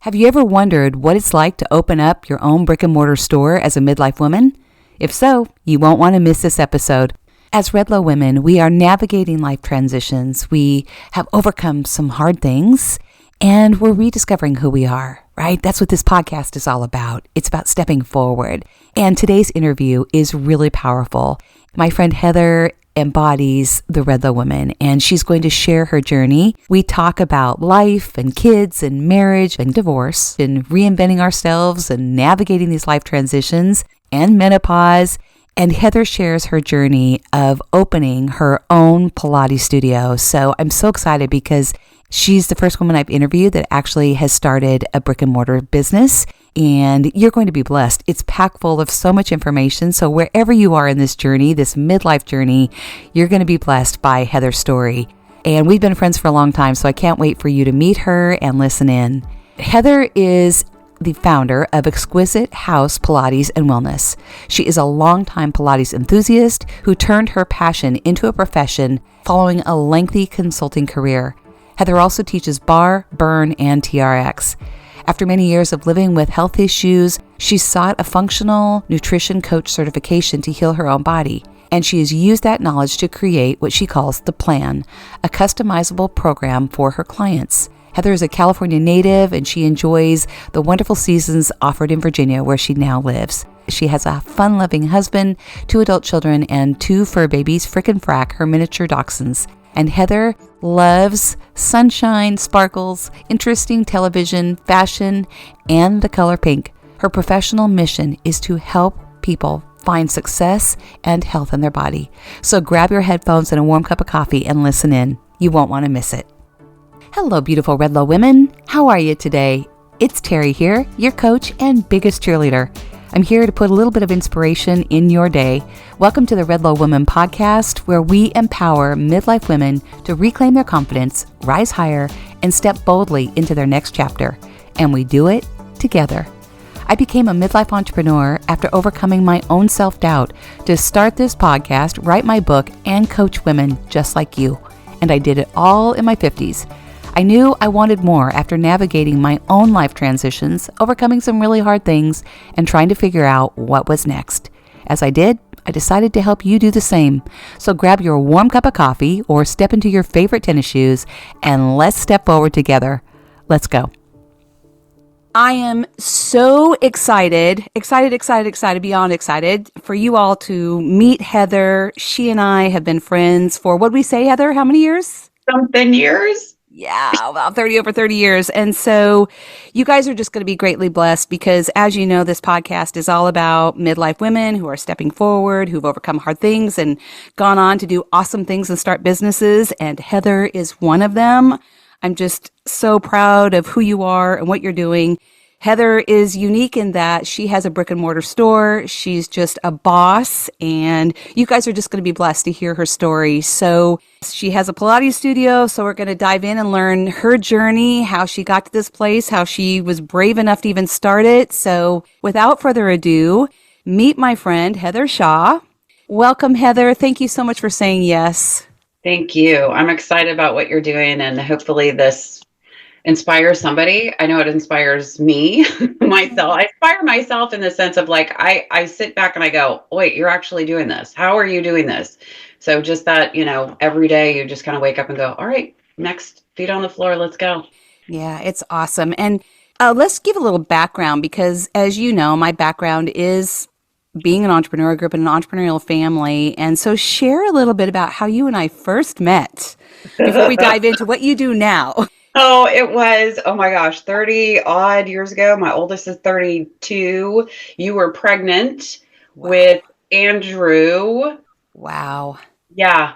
Have you ever wondered what it's like to open up your own brick and mortar store as a midlife woman? If so, you won't want to miss this episode. As REDLO women, we are navigating life transitions. We have overcome some hard things, and we're rediscovering who we are, right? That's what this podcast is all about. It's about stepping forward. And today's interview is really powerful. My friend Heather embodies the REDLO Woman, and she's going to share her journey. We talk about life and kids and marriage and divorce and reinventing ourselves and navigating these life transitions and menopause. And Heather shares her journey of opening her own Pilates studio. So I'm so excited because she's the first woman I've interviewed that actually has started a brick and mortar business. And you're going to be blessed. It's packed full of so much information. So wherever you are in this journey, this midlife journey, you're going to be blessed by Heather's story. And we've been friends for a long time, so I can't wait for you to meet her and listen in. Heather is the founder of Exquisite House Pilates and Wellness. She is a longtime Pilates enthusiast who turned her passion into a profession following a lengthy consulting career. Heather also teaches barre, burn, and TRX. After many years of living with health issues, she sought a functional nutrition coach certification to heal her own body. And she has used that knowledge to create what she calls The Plan, a customizable program for her clients. Heather is a California native, and she enjoys the wonderful seasons offered in Virginia, where she now lives. She has a fun-loving husband, 2 adult children, and 2 fur babies, Frick and Frack, her miniature dachshunds. And Heather loves sunshine, sparkles, interesting television, fashion, and the color pink. Her professional mission is to help people find success and health in their body. So grab your headphones and a warm cup of coffee and listen in. You won't want to miss it. Hello, beautiful REDLO women. How are you today? It's Terry here, your coach and biggest cheerleader. I'm here to put a little bit of inspiration in your day. Welcome to the REDLO Woman podcast, where we empower midlife women to reclaim their confidence, rise higher, and step boldly into their next chapter. And we do it together. I became a midlife entrepreneur after overcoming my own self-doubt to start this podcast, write my book, and coach women just like you. And I did it all in my 50s. I knew I wanted more after navigating my own life transitions, overcoming some really hard things, and trying to figure out what was next. As I did, I decided to help you do the same. So grab your warm cup of coffee or step into your favorite tennis shoes and let's step forward together. Let's go. I am so excited, beyond excited for you all to meet Heather. She and I have been friends for, what'd we say, Heather? How many years? Something years. Yeah, about over 30 years. And so you guys are just going to be greatly blessed because, as you know, this podcast is all about midlife women who are stepping forward, who've overcome hard things and gone on to do awesome things and start businesses. And Heather is one of them. I'm just so proud of who you are and what you're doing. Heather is unique in that she has a brick and mortar store. She's just a boss, and you guys are just going to be blessed to hear her story. So she has a Pilates studio, so we're going to dive in and learn her journey, how she got to this place, how she was brave enough to even start it. So without further ado, meet my friend, Heather Shaw. Welcome, Heather. Thank you so much for saying yes. Thank you. I'm excited about what you're doing, and hopefully this inspires somebody. I know it inspires me, myself. I inspire myself in the sense of like, I sit back and I go, wait, you're actually doing this. How are you doing this? So just that, every day you just kind of wake up and go, all right, next, feet on the floor, let's go. Yeah, it's awesome. And let's give a little background because, as you know, my background is being an entrepreneur. I grew up in an entrepreneurial family. And so share a little bit about how you and I first met before we dive into what you do now. Oh, it was, oh my gosh, 30 odd years ago. My oldest is 32. You were pregnant with Andrew. Wow. Yeah.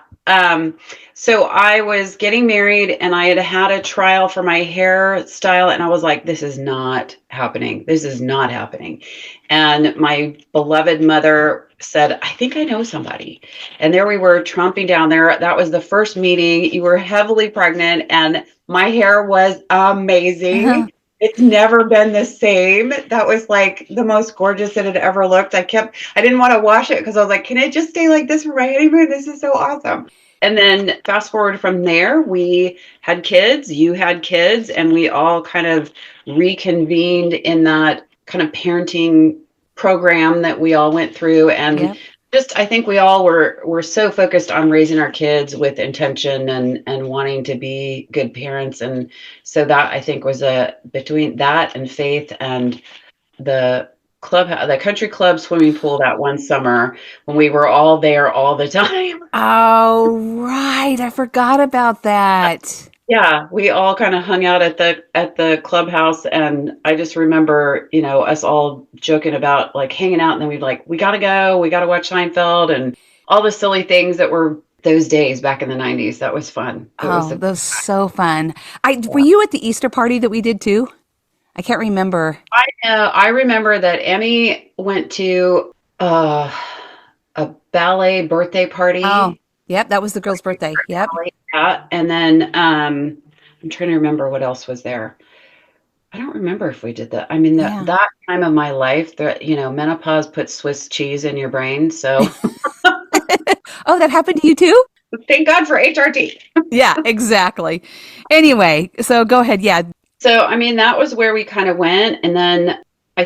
So I was getting married and I had a trial for my hairstyle and I was like, this is not happening. This is not happening. And my beloved mother said, I think I know somebody. And there we were tromping down there. That was the first meeting. You were heavily pregnant and my hair was amazing. Uh-huh. It's never been the same. That was like the most gorgeous it had ever looked. I didn't want to wash it because I was like, can it just stay like this for my honeymoon? This is so awesome. And then fast forward from there, we had kids, you had kids, and we all kind of reconvened in that kind of parenting program that we all went through. And Yep. just, I think we all were so focused on raising our kids with intention and wanting to be good parents. And so that, I think, was between that and faith and the the country club swimming pool that one summer when we were all there all the time. Oh, right. I forgot about that. Yeah, we all kind of hung out at the clubhouse, and I just remember, us all joking about like hanging out, and then we'd like, we gotta go, we gotta watch Seinfeld, and all the silly things that were those days back in the 90s. That was fun. It was Oh, that was so fun. Were you at the Easter party that we did too? I can't remember. I know. I remember that Emmy went to a ballet birthday party. Oh, yep. That was the girl's birthday. Yep. Yeah, and then I'm trying to remember what else was there. I don't remember if we did that. I mean, Yeah. that time of my life, menopause puts Swiss cheese in your brain. So Oh, that happened to you too? thank God for HRT. Yeah, exactly. Anyway, so go ahead. Yeah. So, I mean, that was where we kind of went. And then I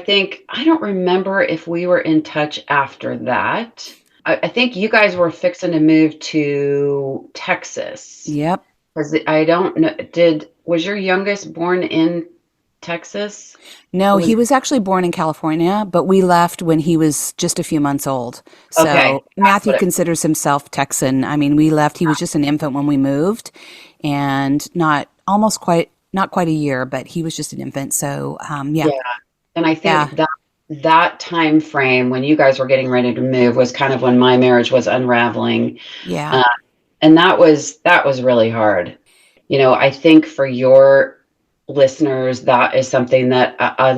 don't remember if we were in touch after that. I think you guys were fixing to move to Texas. Yep. Because I don't know, was your youngest born in Texas? No, he was actually born in California, but we left when he was just a few months old. So Okay. Matthew considers himself Texan. I mean, we left, he was just an infant when we moved, and not quite a year, but he was just an infant. So, yeah. Yeah. And I think Yeah. that time frame when you guys were getting ready to move was kind of when my marriage was unraveling. Yeah. And that was really hard. I think for your listeners, that is something that I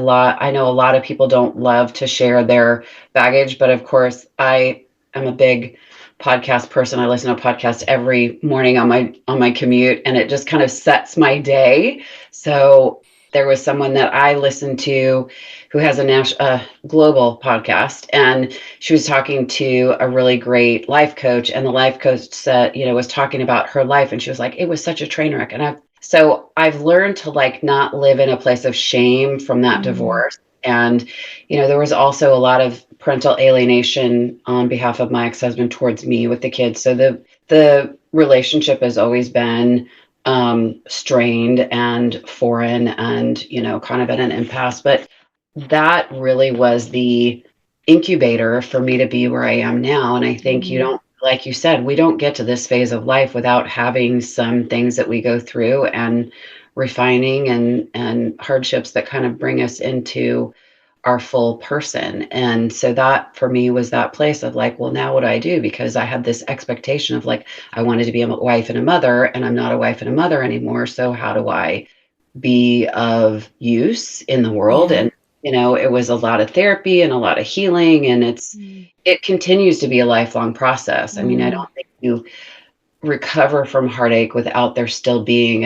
know a lot of people don't love to share their baggage, but of course I am a big podcast person. I listen to podcasts every morning on my commute, and it just kind of sets my day. So there was someone that I listened to who has a global podcast, and she was talking to a really great life coach, and the life coach said, was talking about her life, and she was like, it was such a train wreck. And I've learned to like not live in a place of shame from that divorce. And, there was also a lot of parental alienation on behalf of my ex-husband towards me with the kids. So the relationship has always been strained and foreign and, kind of at an impasse. But that really was the incubator for me to be where I am now. And I think you don't, like you said, we don't get to this phase of life without having some things that we go through and refining and hardships that kind of bring us into our full person. And so that for me was that place of like, well, now what do I do? Because I had this expectation of like, I wanted to be a wife and a mother, and I'm not a wife and a mother anymore. So how do I be of use in the world? Yeah. And, it was a lot of therapy and a lot of healing, and it continues to be a lifelong process. I mean, I don't think you recover from heartache without there still being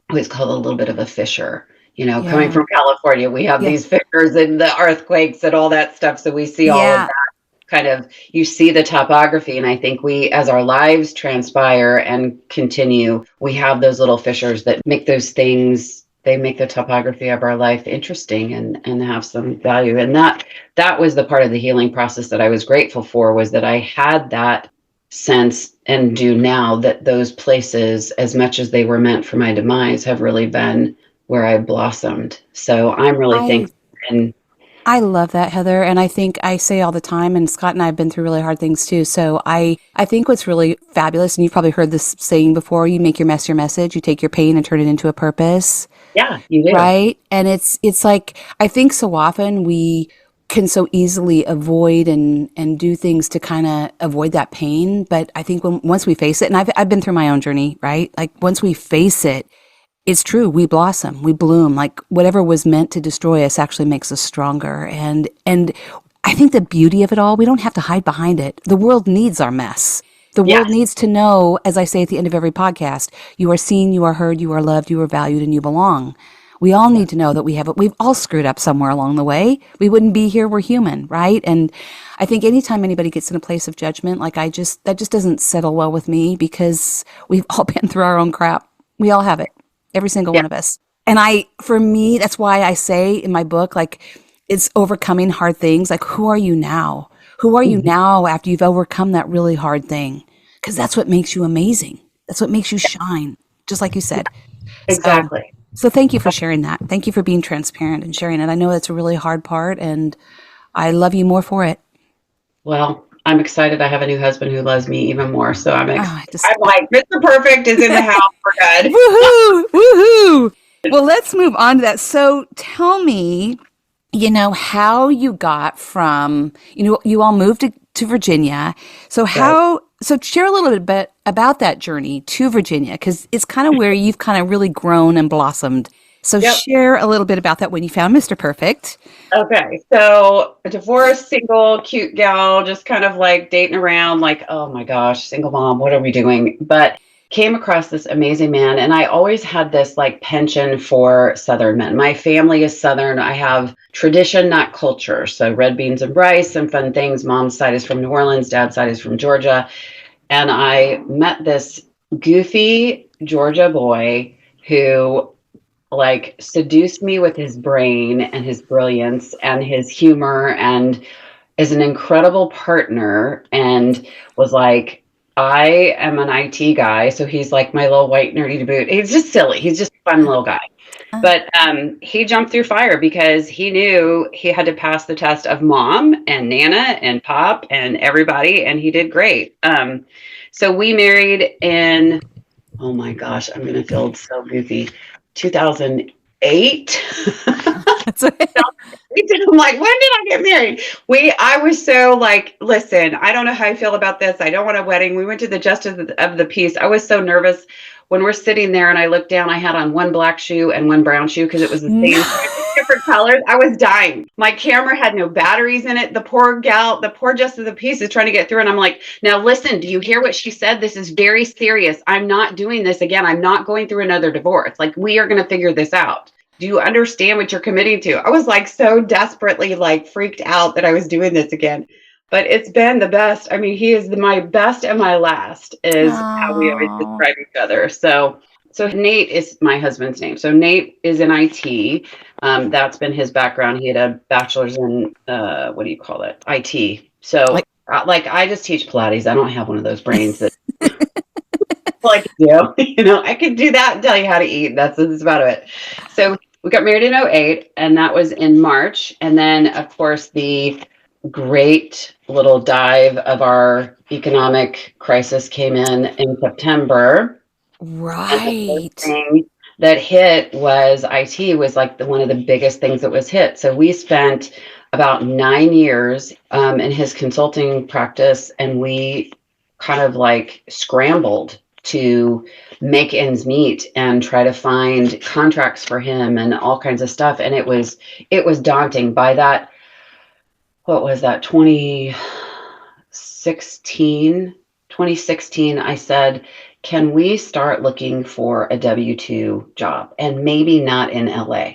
what's called a little bit of a fissure. Coming from California, we have these fissures and the earthquakes and all that stuff. So we see all of that kind of, you see the topography. And I think we, as our lives transpire and continue, we have those little fissures that make those things, they make the topography of our life interesting and have some value. And that was the part of the healing process that I was grateful for, was that I had that sense, and do now, that those places, as much as they were meant for my demise, have really been where I blossomed. So I'm really thankful. And I love that, Heather. And I think I say all the time, and Scott and I have been through really hard things too. So I think what's really fabulous, and you've probably heard this saying before, you make your mess your message, you take your pain and turn it into a purpose. Yeah, you do. Right. And it's like, I think so often we can so easily avoid and do things to kind of avoid that pain. But I think once we face it, and I've been through my own journey, right? Like once we face it, it's true. We blossom, we bloom. Like whatever was meant to destroy us actually makes us stronger. And I think the beauty of it all, we don't have to hide behind it. The world needs our mess. The world needs to know, as I say at the end of every podcast, you are seen, you are heard, you are loved, you are valued, and you belong. We all need to know that we've all screwed up somewhere along the way. We wouldn't be here. We're human, right? And I think anytime anybody gets in a place of judgment, that just doesn't settle well with me, because we've all been through our own crap. We all have it. Every single Yeah. one of us. And for me, that's why I say in my book, like, it's overcoming hard things. Like, who are you now? Who are you now after you've overcome that really hard thing? Because that's what makes you amazing. That's what makes you shine, just like you said. So, Exactly. so thank you for sharing that. Thank you for being transparent and sharing it. I know it's a really hard part, and I love you more for it. Well, I'm excited. I have a new husband who loves me even more. So I'm Oh, I'm like, Mr. Perfect is in the house. We're good. woohoo! Woohoo! Well, let's move on to that. So tell me, how you got from, you all moved to Virginia. So Right. so share a little bit about that journey to Virginia, because it's kind of where you've kind of really grown and blossomed. So Yep. share a little bit about that when you found Mr. Perfect. Okay. So a divorced, single, cute gal, just kind of like dating around, like, oh my gosh, single mom, what are we doing? But came across this amazing man. And I always had this like penchant for Southern men. My family is Southern. I have tradition, not culture. So red beans and rice and fun things. Mom's side is from New Orleans, dad's side is from Georgia. And I met this goofy Georgia boy who like seduced me with his brain and his brilliance and his humor, and is an incredible partner, and was like, I am an IT guy, so he's like my little white nerdy to boot. He's just silly. He's just a fun little guy. But he jumped through fire because he knew he had to pass the test of mom and Nana and Pop and everybody, and he did great. So we married in, oh my gosh, I'm going to feel so goofy, 2008. That's okay. I'm like, when did I get married? I was so like, listen, I don't know how I feel about this. I don't want a wedding. We went to the justice of the peace. I was so nervous when we're sitting there, and I looked down. I had on one black shoe and one brown shoe because it was the same different colors. I was dying. My camera had no batteries in it. The poor justice of the peace is trying to get through, and I'm like, now listen, do you hear what she said? This is very serious. I'm not doing this again. I'm not going through another divorce. Like, we are going to figure this out. Do you understand what you're committing to? I was like so desperately like freaked out that I was doing this again. But it's been the best. I mean, he is my best and my last, is how we always Oh, describe each other. So Nate is my husband's name. So Nate is in IT. That's been his background. He had a bachelor's in what do you call it? IT. So like I just teach Pilates. I don't have one of those brains that like do. I could do that and tell you how to eat. That's about it. So we got married in 2008, and that was in March. And then, of course, the great little dive of our economic crisis came in September. And the right. first thing that hit was IT was like one of the biggest things that was hit. So we spent about 9 years in his consulting practice, and we kind of like scrambled to make ends meet and try to find contracts for him and all kinds of stuff. And it was daunting. By that, what was that, 2016, I said, can we start looking for a W-2 job, and maybe not in LA?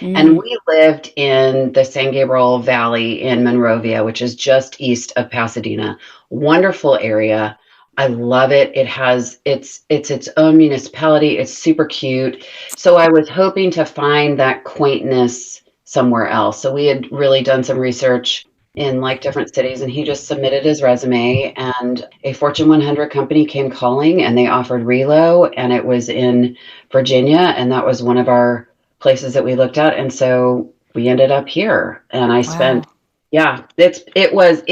And we lived in the San Gabriel Valley in Monrovia, which is just east of Pasadena. Wonderful area. I love it. It's its own municipality. It's super cute. So I was hoping to find that quaintness somewhere else. So we had really done some research in like different cities, and he just submitted his resume, and a Fortune 100 company came calling, and they offered REDLO, and it was in Virginia, and that was one of our places that we looked at. And so we ended up here, and I spent, it was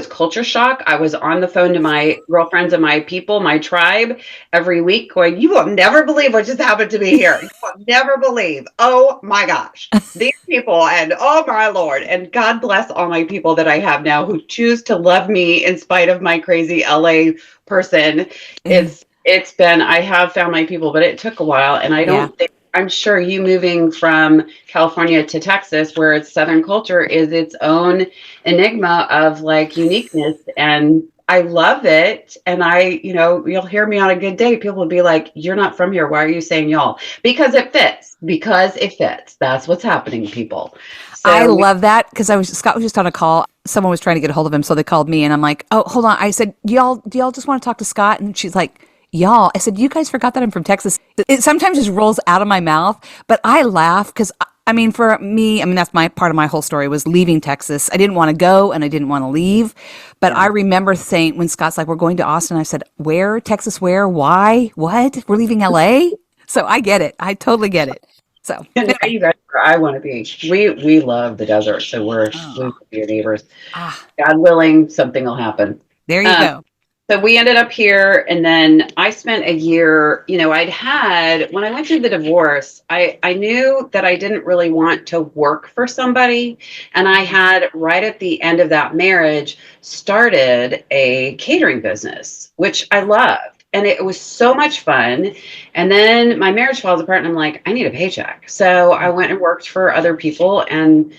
culture shock. I was on the phone to my girlfriends and my people, my tribe, every week going, you will never believe what just happened to me here. You will never believe. Oh my gosh, these people, and oh my Lord, and God bless all my people that I have now who choose to love me in spite of my crazy LA person. It's been, I have found my people, but it took a while. And I don't think, I'm sure you moving from California to Texas, where it's Southern culture, is its own enigma of like uniqueness. And I love it. And you'll hear me on a good day. People will be like, you're not from here. Why are you saying y'all? Because it fits. Because it fits. That's what's happening, people. I So love that because Scott was just on a call. Someone was trying to get a hold of him, so they called me, and I'm like, "Oh, hold on." I said, "Y'all, do y'all just want to talk to Scott?" And she's like, "Y'all." I said, "You guys forgot that I'm from Texas." It sometimes just rolls out of my mouth, but I laugh because I mean, for me, I mean that's my part of my whole story was leaving Texas. I didn't want to go and I didn't want to leave, but I yeah. remember saying when Scott's like, "We're going to Austin," I said, "Where? Texas? Where? Why? What? We're leaving LA?" So I get it. I totally get it. So And now anyway, you guys are, I want to be. We love the desert, so we oh, will be your neighbors. ah, God willing, something will happen. there you Um, go. so we ended up here, and then I spent a year. When I went through the divorce, I knew that I didn't really want to work for somebody, and I had right at the end of that marriage started a catering business, which I loved. And it was so much fun. And then my marriage falls apart, and I'm like, I need a paycheck. So I went and worked for other people, and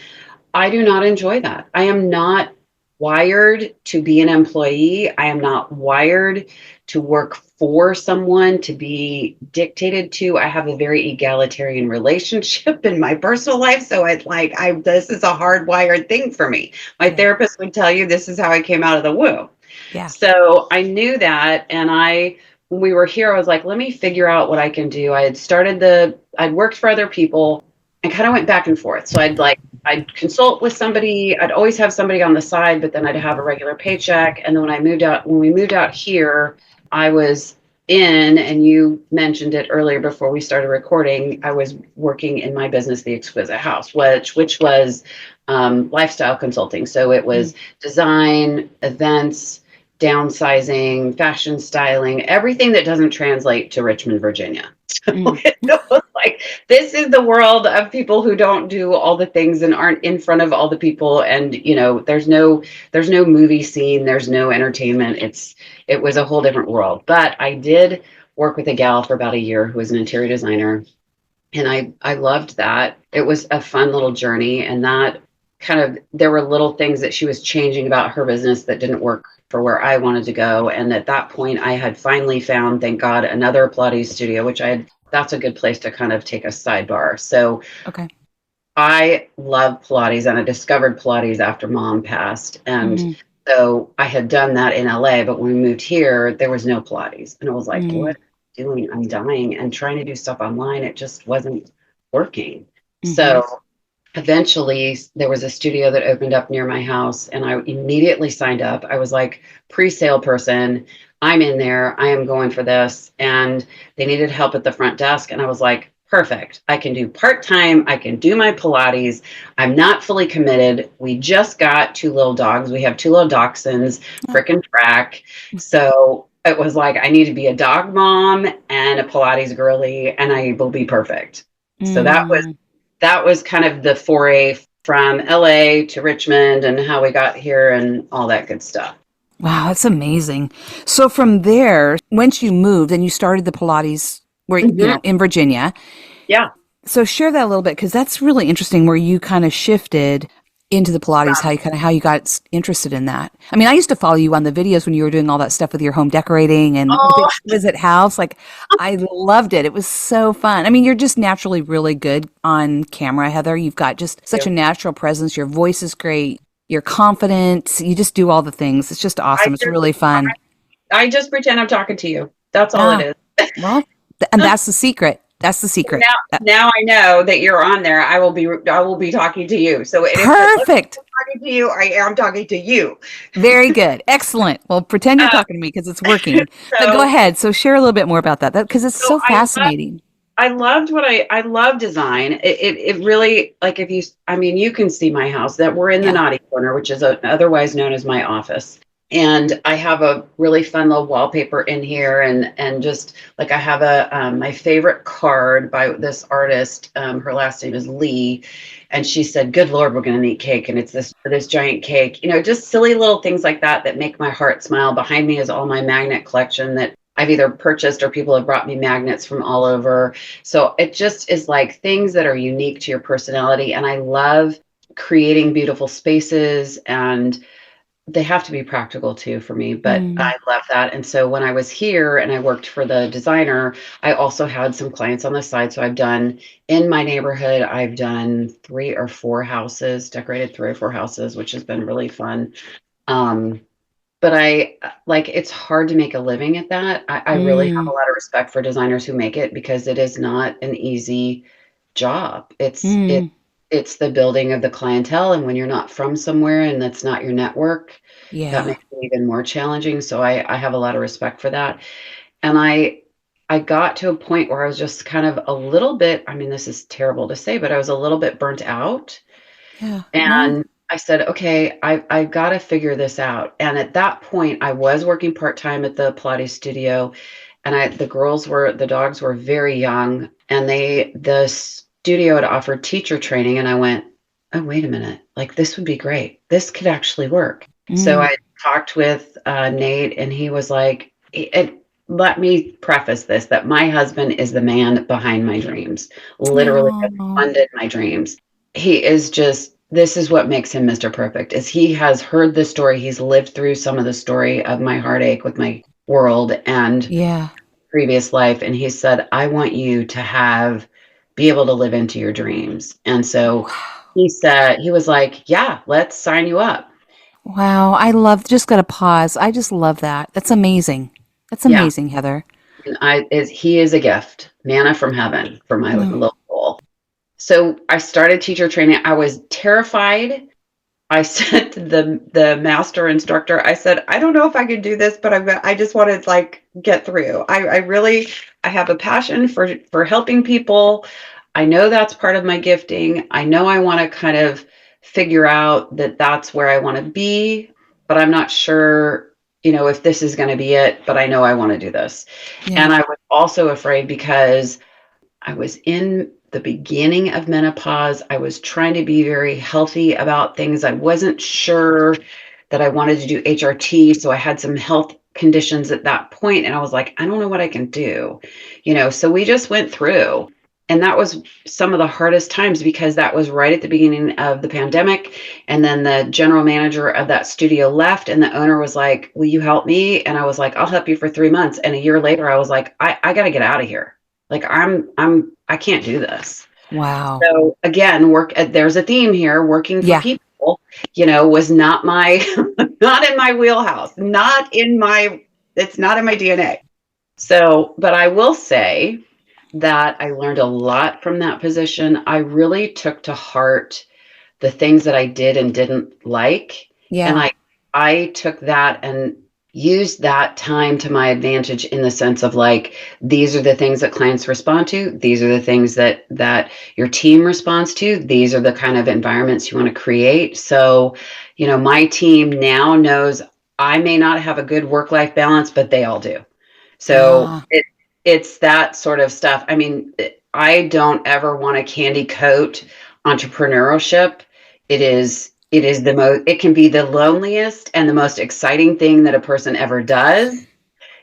I do not enjoy that. I am not wired to be an employee. I am not wired to work for someone, to be dictated to. I have a very egalitarian relationship in my personal life. So this is a hardwired thing for me. My Yeah, therapist would tell you this is how I came out of the womb. yeah. So I knew that. And when we were here, I was like, let me figure out what I can do. I'd worked for other people. I kind of went back and forth. So I'd consult with somebody. I'd always have somebody on the side, but then I'd have a regular paycheck. And then when we moved out here, I was and you mentioned it earlier before we started recording, I was working in my business, The Exquisite House, which was lifestyle consulting. So it was design, events, downsizing, fashion styling, everything that doesn't translate to Richmond, Virginia. So Mm, it was like, this is the world of people who don't do all the things and aren't in front of all the people. And, there's no movie scene, there's no entertainment. It was a whole different world. But I did work with a gal for about a year who was an interior designer. And I loved that. It was a fun little journey. And that there were little things that she was changing about her business that didn't work for where I wanted to go. And at that point, I had finally found, thank God, another Pilates studio, that's a good place to kind of take a sidebar. So okay. I love Pilates, and I discovered Pilates after mom passed. And Mm, so I had done that in LA, but when we moved here, there was no Pilates. And I was like, what mm, am I doing? I'm dying. And trying to do stuff online, it just wasn't working. mm-hmm, So eventually there was a studio that opened up near my house, and I immediately signed up. I was like pre-sale person. I'm in there. I am going for this. And they needed help at the front desk. And I was like, perfect. I can do part-time. I can do my Pilates. I'm not fully committed. We just got two little dogs. We have two little dachshunds, frickin' frack. So it was like, I need to be a dog mom and a Pilates girly, and I will be perfect. So mm. that was kind of the foray from LA to Richmond and how we got here and all that good stuff. Wow, that's amazing. So from there, once you moved and you started the Pilates where, Mhm. in Virginia. Yeah. So share that a little bit because that's really interesting where you kind of shifted into the Pilates, how you got interested in that. I mean, I used to follow you on the videos when you were doing all that stuff with your home decorating and with Oh, Exquisite House. Like I loved it. It was so fun. I mean, you're just naturally really good on camera, Heather. You've got just such a natural presence. Your voice is great. You're confident. You just do all the things. It's just I awesome. It's just, really fun. I just pretend I'm talking to you. That's all it Ah, is. well, and that's the secret. That's the secret. Now, now I know that you're on there. I will be talking to you. So if it looks like Perfect. I'm talking to you, I am talking to you. Very good. Excellent. Well, pretend you're Uh, talking to me because it's working. But go so ahead. So share a little bit more about that because it's so so fascinating. I loved I love design. It really, like, if you, I mean, you can see my house, that we're in the Yeah. naughty corner, which is otherwise known as my office. And I have a really fun little wallpaper in here, and just like I have my favorite card by this artist. Her last name is Lee, and she said, "Good Lord, we're gonna need cake," and it's this giant cake. Just silly little things like that that make my heart smile. Behind me is all my magnet collection that I've either purchased or people have brought me magnets from all over. So it just is like things that are unique to your personality. And I love creating beautiful spaces and they have to be practical too for me, but Mm. I love that. And so when I was here and I worked for the designer, I also had some clients on the side. So I've done in my neighborhood, I've done 3 or 4 houses, decorated 3 or 4 houses, which has been really fun. Um, but I like it's hard to make a living at that. I really have a Mm. lot of respect for designers who make it because it is not an easy job. Mm. It's the building of the clientele, and when you're not from somewhere and that's not your network, that Yeah. makes it even more challenging. So I have a lot of respect for that. And I got to a point where I was just kind of a little bit, I mean, this is terrible to say, but I was a little bit burnt out. Yeah. No. And I said, okay, I've got to figure this out. And at that point, I was working part-time at the Pilates studio, and the dogs were very young, and the studio had offered teacher training, and I went, oh, wait a minute, like this would be great. This could actually work. So Mm. I talked with Nate, and he was like, let me preface this that my husband is the man behind my dreams, literally has Oh. funded my dreams. He is just this is what makes him Mr. Perfect is he has heard the story. He's lived through some of the story of my heartache with my world and Yeah. previous life. And he said, I want you to be able to live into your dreams. And so he was like, yeah, let's sign you up. Wow. I love, just got to pause. I just love that. That's amazing. That's Yeah. amazing, Heather. And he is a gift, manna from heaven for my No. little soul. So I started teacher training. I was terrified. I said to the master instructor, I said, I don't know if I can do this, but I just want to like get through. I really I have a passion for helping people. I know that's part of my gifting. I know I want to kind of figure out that that's where I want to be, but I'm not sure, if this is going to be it, but I know I want to do this. Yeah. And I was also afraid because I was in the beginning of menopause. I was trying to be very healthy about things. I wasn't sure that I wanted to do HRT. So I had some health conditions at that point, and I was like, I don't know what I can do. So we just went through. And that was some of the hardest times because that was right at the beginning of the pandemic. And then the general manager of that studio left, and the owner was like, will you help me? And I was like, I'll help you for 3 months. And a year later, I was like, I got to get out of here. Like I can't do this. Wow. So again, there's a theme here. Working for Yeah. people, was not my not in my wheelhouse, it's not in my DNA. So, but I will say that I learned a lot from that position. I really took to heart the things that I did and didn't like. And Yeah. I took that and used that time to my advantage in the sense of like, these are the things that clients respond to. These are the things that your team responds to. These are the kind of environments you want to create. So, my team now knows I may not have a good work-life balance, but they all do. So Ah. it's that sort of stuff. I mean, I don't ever want to candy coat entrepreneurship. It can be the loneliest and the most exciting thing that a person ever does.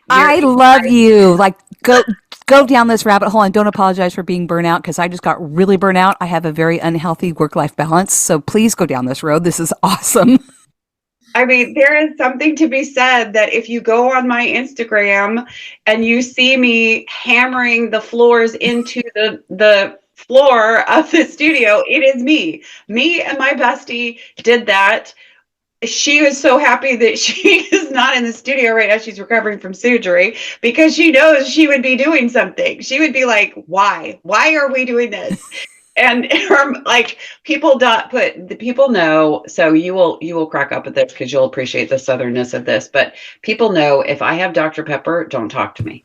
I love you. Like, go down this rabbit hole and don't apologize for being burnout because I just got really burnt out. I have a very unhealthy work life balance. So please go down this road. This is awesome. I mean, there is something to be said that if you go on my Instagram and you see me hammering the floors into the floor of the studio, it is me. Me and my bestie did that. She was so happy that she is not in the studio right now. She's recovering from surgery because she knows she would be doing something. She would be like, why? Why are we doing this? And like people know, so you will crack up at this because you'll appreciate the southernness of this, but people know if I have Dr. Pepper, don't talk to me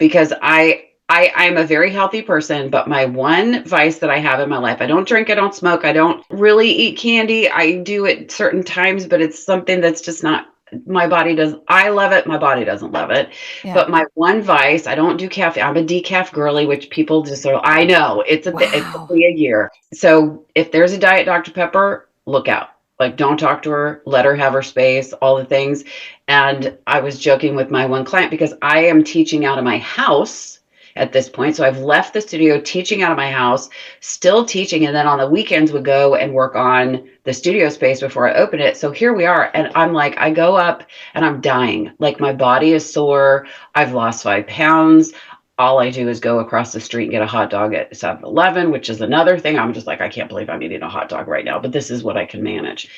because I'm a very healthy person, but my one vice that I have in my life, I don't drink, I don't smoke, I don't really eat candy. I do at certain times, but it's something that's just not my body does. I love it. My body doesn't love it. Yeah. But my one vice, I don't do caffeine. I'm a decaf girly, which people just are. I know it's Wow. only a year. So if there's a diet Dr. Pepper, look out. Like, don't talk to her, let her have her space, all the things. And I was joking with my one client because I am teaching out of my house at this point. So I've left the studio, teaching out of my house, still teaching. And then on the weekends would go and work on the studio space before I open it. So here we are. And I'm like, I go up and I'm dying. Like my body is sore. I've lost 5 pounds. All I do is go across the street and get a hot dog at 7-Eleven, which is another thing. I'm just like, I can't believe I'm eating a hot dog right now, but this is what I can manage.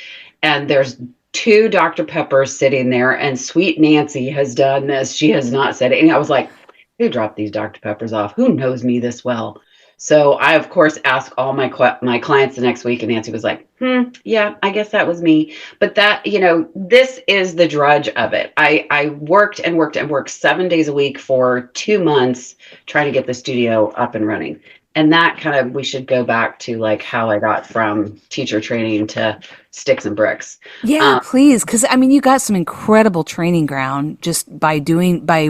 And there's 2 Dr. Peppers sitting there, and sweet Nancy has done this. She has not said it. And I was like, who dropped these Dr. Peppers off? Who knows me this well? So I, of course, asked all my clients the next week, and Nancy was like, yeah, I guess that was me. But that, this is the drudge of it. I worked and worked and worked 7 days a week for 2 months trying to get the studio up and running. And that kind of, we should go back to like how I got from teacher training to sticks and bricks. Yeah, please. Because I mean, you got some incredible training ground just by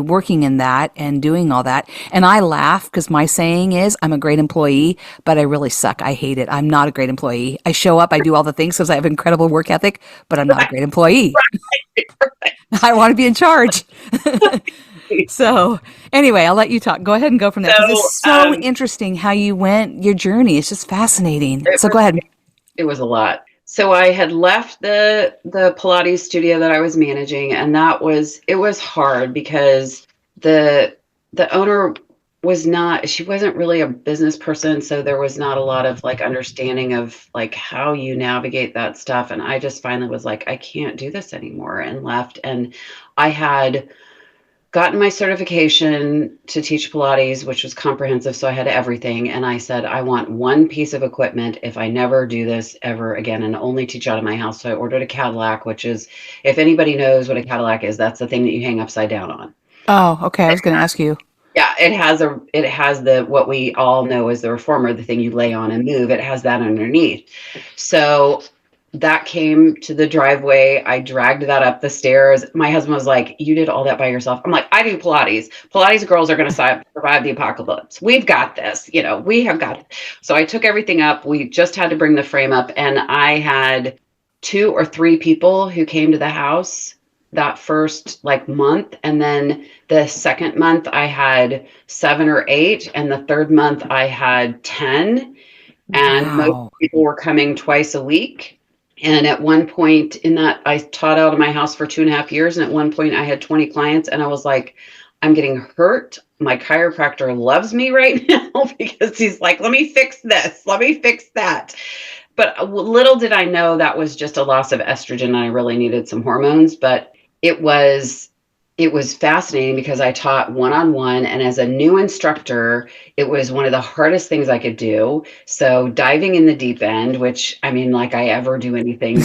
working in that and doing all that. And I laugh because my saying is I'm a great employee, but I really suck. I hate it. I'm not a great employee. I show up, I do all the things because I have incredible work ethic, but I'm not a great employee. Right. I want to be in charge. So anyway, I'll let you talk. Go ahead and go from there because it's so interesting how you went your journey. It's just fascinating. So go ahead. It was a lot. So I had left the Pilates studio that I was managing, and it was hard because the owner she wasn't really a business person, so there was not a lot of like understanding of like how you navigate that stuff. And I just finally was like, I can't do this anymore, and left. And I had gotten my certification to teach Pilates, which was comprehensive. So I had everything. And I said, I want one piece of equipment if I never do this ever again and only teach out of my house. So I ordered a Cadillac, which is, if anybody knows what a Cadillac is, that's the thing that you hang upside down on. Oh, okay. I was going to ask you. Yeah, it has what we all know as the reformer, the thing you lay on and move. It has that underneath. So that came to the driveway. I dragged that up the stairs. My husband was like, you did all that by yourself. I'm like, I do Pilates. Pilates girls are going to survive the apocalypse. We've got this, we have got it. So I took everything up. We just had to bring the frame up. And I had 2 or 3 people who came to the house that first month. And then the second month I had 7 or 8. And the third month I had 10. And most people were coming twice a week. And at one point in that, I taught out of my house for 2.5 years. And at one point I had 20 clients, and I was like, I'm getting hurt. My chiropractor loves me right now because he's like, let me fix this. Let me fix that. But little did I know that was just a loss of estrogen. And I really needed some hormones, but it was fascinating because I taught one-on-one, and as a new instructor, it was one of the hardest things I could do. So diving in the deep end, which I mean, like I ever do anything.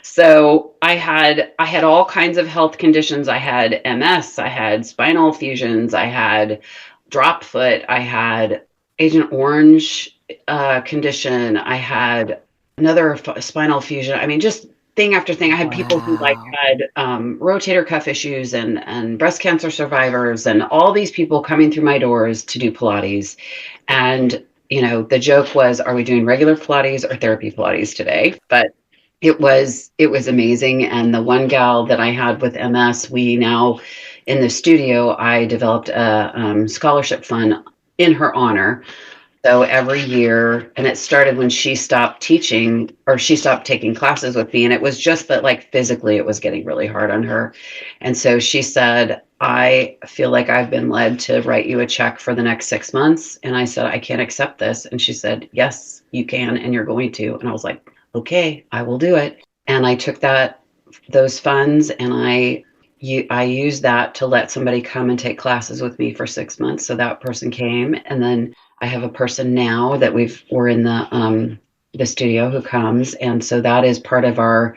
So I had all kinds of health conditions. I had MS, I had spinal fusions, I had drop foot, I had Agent Orange condition, I had another spinal fusion. I mean, just thing after thing. I had people who had rotator cuff issues and breast cancer survivors, and all these people coming through my doors to do Pilates. And, the joke was, are we doing regular Pilates or therapy Pilates today? But it was amazing. And the one gal that I had with MS, we now in the studio, I developed a scholarship fund in her honor. So every year, and it started when she stopped teaching, or she stopped taking classes with me. And it was just that physically it was getting really hard on her. And so she said, I feel like I've been led to write you a check for the next 6 months. And I said, I can't accept this. And she said, yes, you can. And you're going to. And I was like, okay, I will do it. And I took those funds, and I used that to let somebody come and take classes with me for 6 months. So that person came, and then I have a person now that we're in the studio who comes. And so that is part of our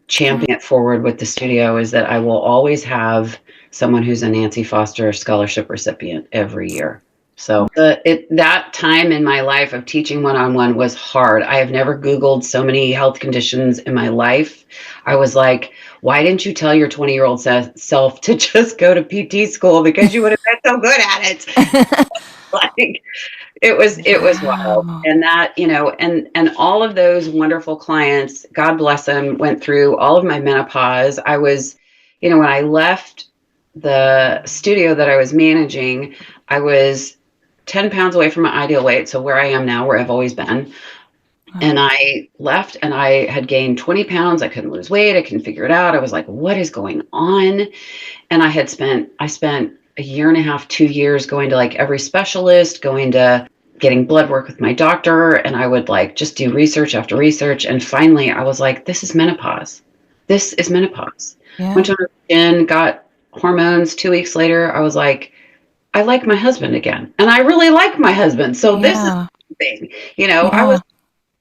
champion forward with the studio, is that I will always have someone who's a Nancy Foster scholarship recipient every year. So that time in my life of teaching one-on-one was hard. I have never Googled so many health conditions in my life. I was like, why didn't you tell your 20-year-old self to just go to PT school, because you would have been so good at it. It was wild. And that, and all of those wonderful clients, God bless them, went through all of my menopause. I was, when I left the studio that I was managing, I was 10 pounds away from my ideal weight. So where I am now, where I've always been. And I left and I had gained 20 pounds. I couldn't lose weight. I couldn't figure it out. I was like, what is going on? And I spent a year and a half, 2 years going to like every specialist, going to getting blood work with my doctor. And I would like just do research after research. And finally I was like, this is menopause. This is menopause. Yeah. Went to the gym, got hormones. 2 weeks later, I was like, I like my husband again. And I really like my husband. So this is the thing, I was,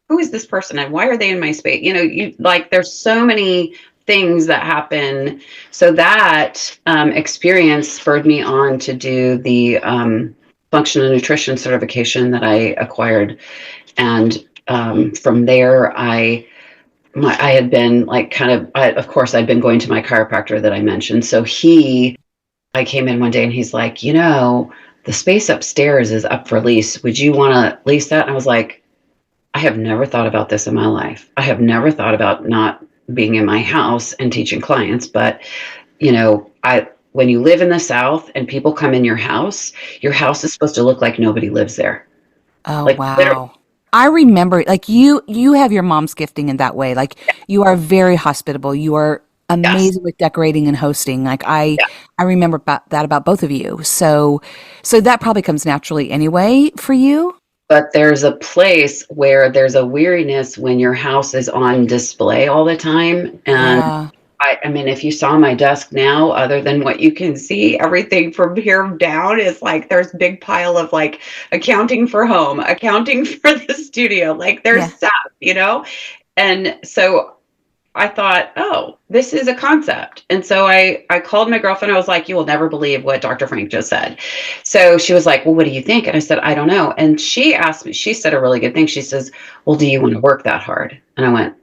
who is this person and why are they in my space? You like, there's so many things that happen. So that experience spurred me on to do the functional nutrition certification that I acquired. And from there, I had been like of course, I'd been going to my chiropractor that I mentioned. So I came in one day and he's like, the space upstairs is up for lease. Would you want to lease that? And I was like, I have never thought about this in my life. I have never thought about not being in my house and teaching clients. But, when you live in the South and people come in your house is supposed to look like nobody lives there. Oh, like, wow. literally. I remember, like, you have your mom's gifting in that way. Like, you are very hospitable. You are amazing with decorating and hosting. Like, I remember about both of you. So that probably comes naturally anyway for you. But there's a place where there's a weariness when your house is on display all the time. And I mean, if you saw my desk now, other than what you can see, everything from here down is like, there's a big pile of like accounting for home, accounting for the studio. Like there's stuff, And so I thought, oh, this is a concept. And so I called my girlfriend. I was like, you will never believe what Dr. Frank just said. So she was like, well, what do you think? And I said, I don't know. And she asked me, she said a really good thing. She says, well, do you want to work that hard? And I went,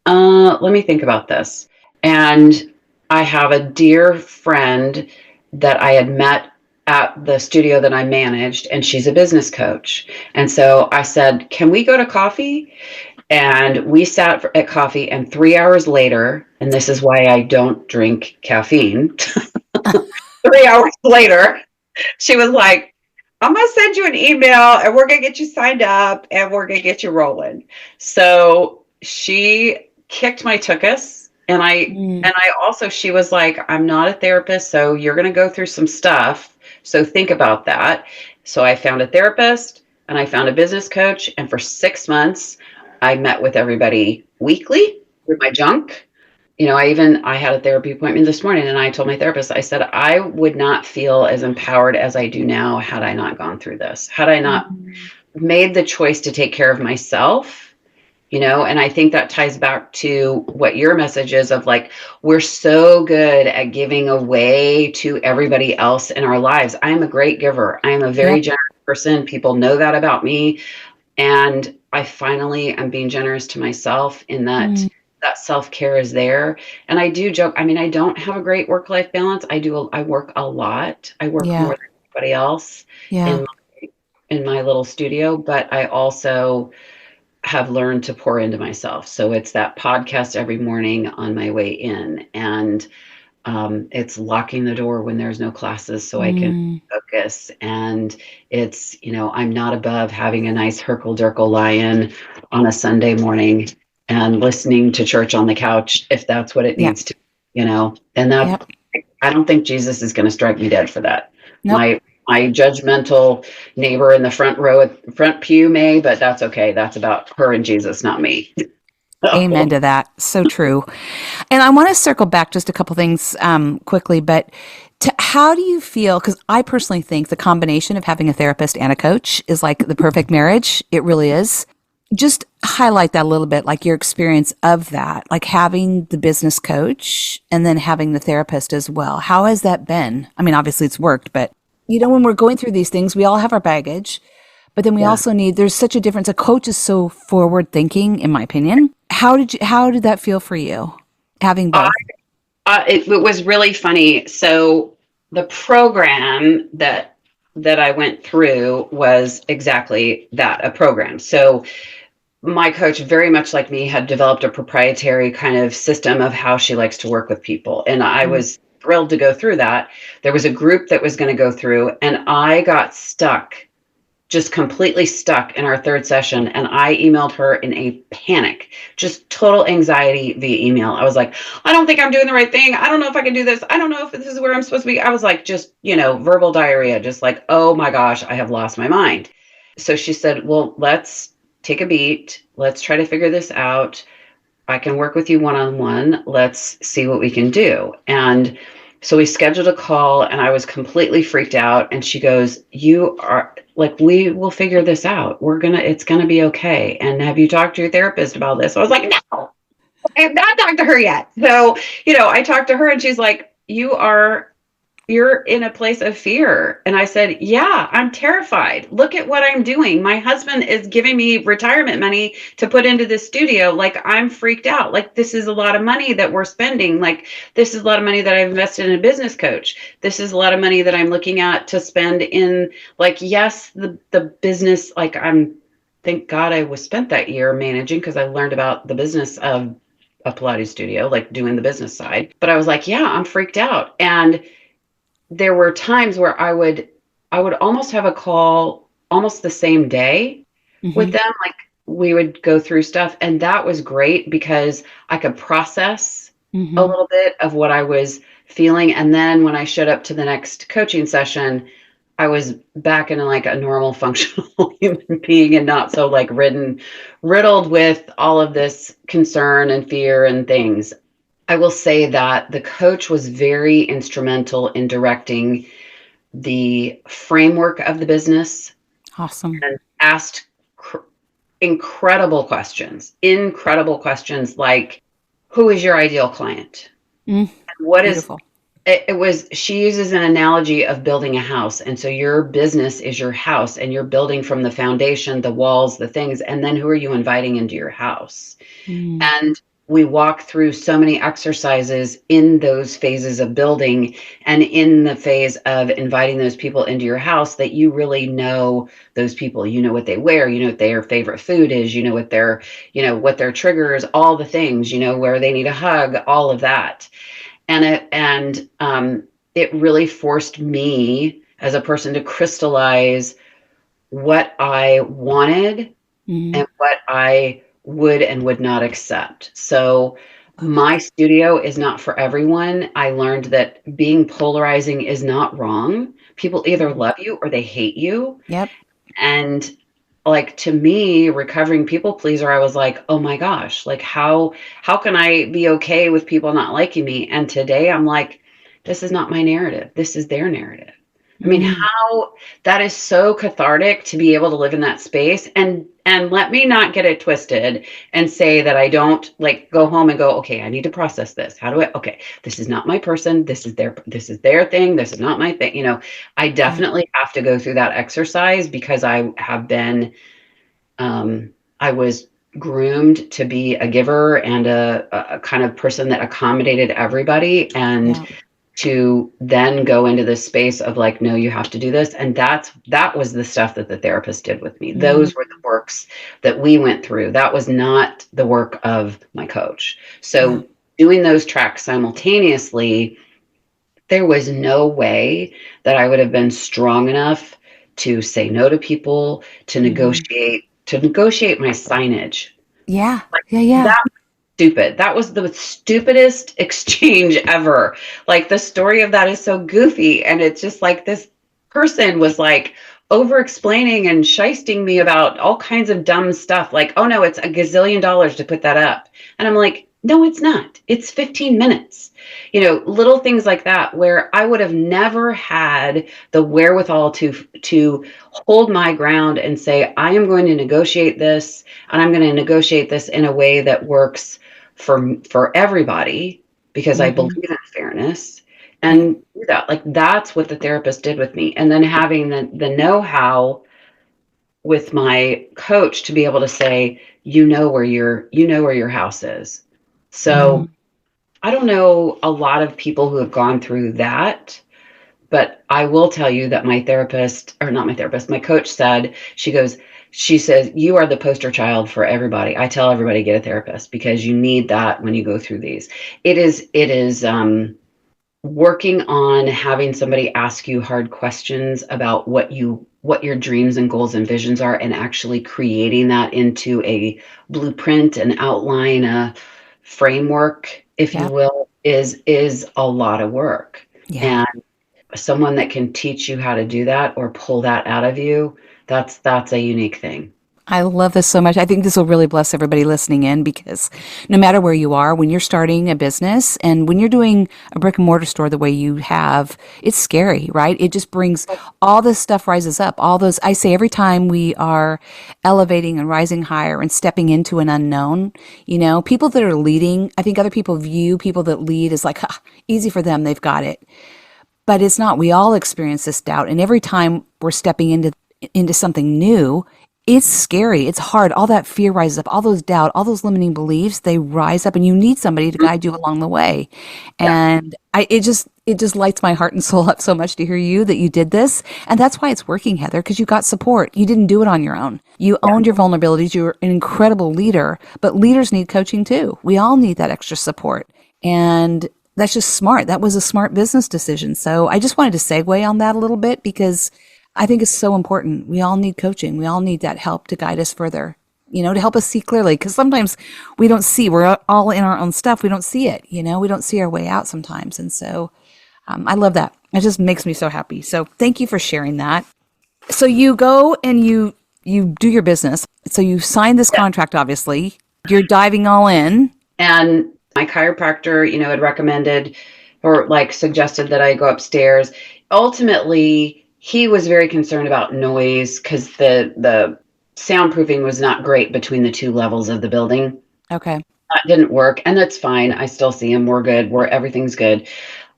let me think about this. And I have a dear friend that I had met at the studio that I managed, and she's a business coach. And so I said, can we go to coffee? And we sat at coffee, and 3 hours later, and this is why I don't drink caffeine, 3 hours later, she was like, I'm going to send you an email and we're going to get you signed up and we're going to get you rolling. So she kicked my tuchus. And I also, she was like, I'm not a therapist, so you're going to go through some stuff. So think about that. So I found a therapist and I found a business coach. And for 6 months, I met with everybody weekly with my junk. I had a therapy appointment this morning and I told my therapist, I said, I would not feel as empowered as I do now had I not gone through this, had I not made the choice to take care of myself, and I think that ties back to what your message is of like, we're so good at giving away to everybody else in our lives. I am a great giver. I am a very generous person. People know that about me. And I finally am being generous to myself in that that self-care is there. And I do joke, I mean, I don't have a great work-life balance. I work a lot. I work more than anybody else in my little studio, but I also have learned to pour into myself. So it's that podcast every morning on my way in, and it's locking the door when there's no classes so I can focus. And it's, I'm not above having a nice Herkle-Durkle lie-in on a Sunday morning and listening to church on the couch if that's what it needs to, and that I don't think Jesus is going to strike me dead for that. Nope. My judgmental neighbor in the front pew may, but that's okay. That's about her and Jesus, not me. Amen to that. So true. And I want to circle back just a couple things quickly, but how do you feel? Because I personally think the combination of having a therapist and a coach is like the perfect marriage. It really is. Just highlight that a little bit, like your experience of that, like having the business coach and then having the therapist as well. How has that been? I mean, obviously it's worked, but when we're going through these things, we all have our baggage, but then we also there's such a difference. A coach is so forward thinking, in my opinion. How did that feel for you, having both? It was really funny. So the program that I went through was exactly that, a program. So my coach, very much like me, had developed a proprietary kind of system of how she likes to work with people. And I was thrilled to go through that. There was a group that was going to go through, and I got stuck, just completely stuck in our third session. And I emailed her in a panic, just total anxiety via email. I was like, I don't think I'm doing the right thing. I don't know if I can do this. I don't know if this is where I'm supposed to be. I was like, just, verbal diarrhea, just like, oh my gosh, I have lost my mind. So she said, well, let's take a beat. Let's try to figure this out. I can work with you one-on-one. Let's see what we can do. And so we scheduled a call, and I was completely freaked out. And she goes, you are like, we will figure this out. It's going to be okay. And have you talked to your therapist about this? I was like, no, I have not talked to her yet. So, I talked to her, and she's like, you're in a place of fear. And I said, yeah, I'm terrified. Look at what I'm doing. My husband is giving me retirement money to put into this studio. Like, I'm freaked out. Like, this is a lot of money that we're spending. Like, this is a lot of money that I've invested in a business coach. This is a lot of money that I'm looking at to spend in, like, yes, the business, like, thank God I was spent that year managing, because I learned about the business of a Pilates studio, like doing the business side. But I was like, yeah, I'm freaked out. And there were times where I would almost have a call almost the same day with them. Like, we would go through stuff, and that was great because I could process a little bit of what I was feeling. And then when I showed up to the next coaching session, I was back in like a normal functional human being, and not so like riddled with all of this concern and fear and things. I will say that the coach was very instrumental in directing the framework of the business. Awesome. And asked incredible questions like, who is your ideal client? And what beautiful. She uses an analogy of building a house. And so your business is your house, and you're building from the foundation, the walls, the things, and then who are you inviting into your house? And we walk through so many exercises in those phases of building, and in the phase of inviting those people into your house, that you really know those people. You know what they wear, you know what their favorite food is, you know what their triggers, all the things, where they need a hug, all of that. And it really forced me as a person to crystallize what I wanted and what I would and would not accept. So my studio is not for everyone. I learned that being polarizing is not wrong. People either love you or they hate you. Yep. And like, to me, recovering people pleaser, I was like, oh my gosh, like how can I be okay with people not liking me? And today I'm like, this is not my narrative. This is their narrative. I mean, how that is so cathartic to be able to live in that space. And let me not get it twisted and say that I don't like go home and go, okay, I need to process this. How do okay, this is not my person. This is their thing. This is not my thing. I definitely have to go through that exercise, because I have been, I was groomed to be a giver and a kind of person that accommodated everybody. And to then go into this space of like, no, you have to do this. And that was the stuff that the therapist did with me. Those were the works that we went through. That was not the work of my coach. So doing those tracks simultaneously, there was no way that I would have been strong enough to say no to people, to negotiate my signage. Yeah. Like, Yeah. That stupid. That was the stupidest exchange ever. Like, the story of that is so goofy. And it's just like, this person was like over explaining and shysting me about all kinds of dumb stuff. Like, oh no, it's $1 gazillion to put that up. And I'm like, no, it's not. It's 15 minutes. Little things like that, where I would have never had the wherewithal to hold my ground and say, I am going to negotiate this, and I'm going to negotiate this in a way that works for everybody, because I believe in fairness, and do that. Like, that's what the therapist did with me. And then having the know-how with my coach to be able to say, where your house is. So I don't know a lot of people who have gone through that, but I will tell you that my coach said, she says, you are the poster child for everybody. I tell everybody, get a therapist, because you need that when you go through these. It is working on having somebody ask you hard questions about what your dreams and goals and visions are, and actually creating that into a blueprint, an outline, a framework, if you Yeah. will, is a lot of work. Yeah. And someone that can teach you how to do that or pull that out of you, that's a unique thing. I love this so much. I think this will really bless everybody listening in, because no matter where you are, when you're starting a business and when you're doing a brick and mortar store the way you have, it's scary, right? It just brings all this stuff rises up. All those, I say every time we are elevating and rising higher and stepping into an unknown, people that are leading, I think other people view people that lead as like, easy for them, they've got it. But it's not. We all experience this doubt. And every time we're stepping into something new, it's scary. It's hard. All that fear rises up, all those doubt, all those limiting beliefs, they rise up, and you need somebody to guide you along the way. Yeah. And it just lights my heart and soul up so much to hear that you did this. And that's why it's working, Heather, because you got support. You didn't do it on your own. You owned your vulnerabilities. You're an incredible leader, but leaders need coaching too. We all need that extra support. And that's just smart. That was a smart business decision. So I just wanted to segue on that a little bit, because I think it's so important. We all need coaching. We all need that help to guide us further, to help us see clearly. Because sometimes we don't see, we're all in our own stuff. We don't see it, we don't see our way out sometimes. And so I love that. It just makes me so happy. So thank you for sharing that. So you go and you do your business. So you signed this contract, obviously. You're diving all in. And my chiropractor, had recommended or like suggested that I go upstairs. Ultimately, he was very concerned about noise because the soundproofing was not great between the two levels of the building. Okay. That didn't work, and that's fine. I still see him. We're good. Everything's good.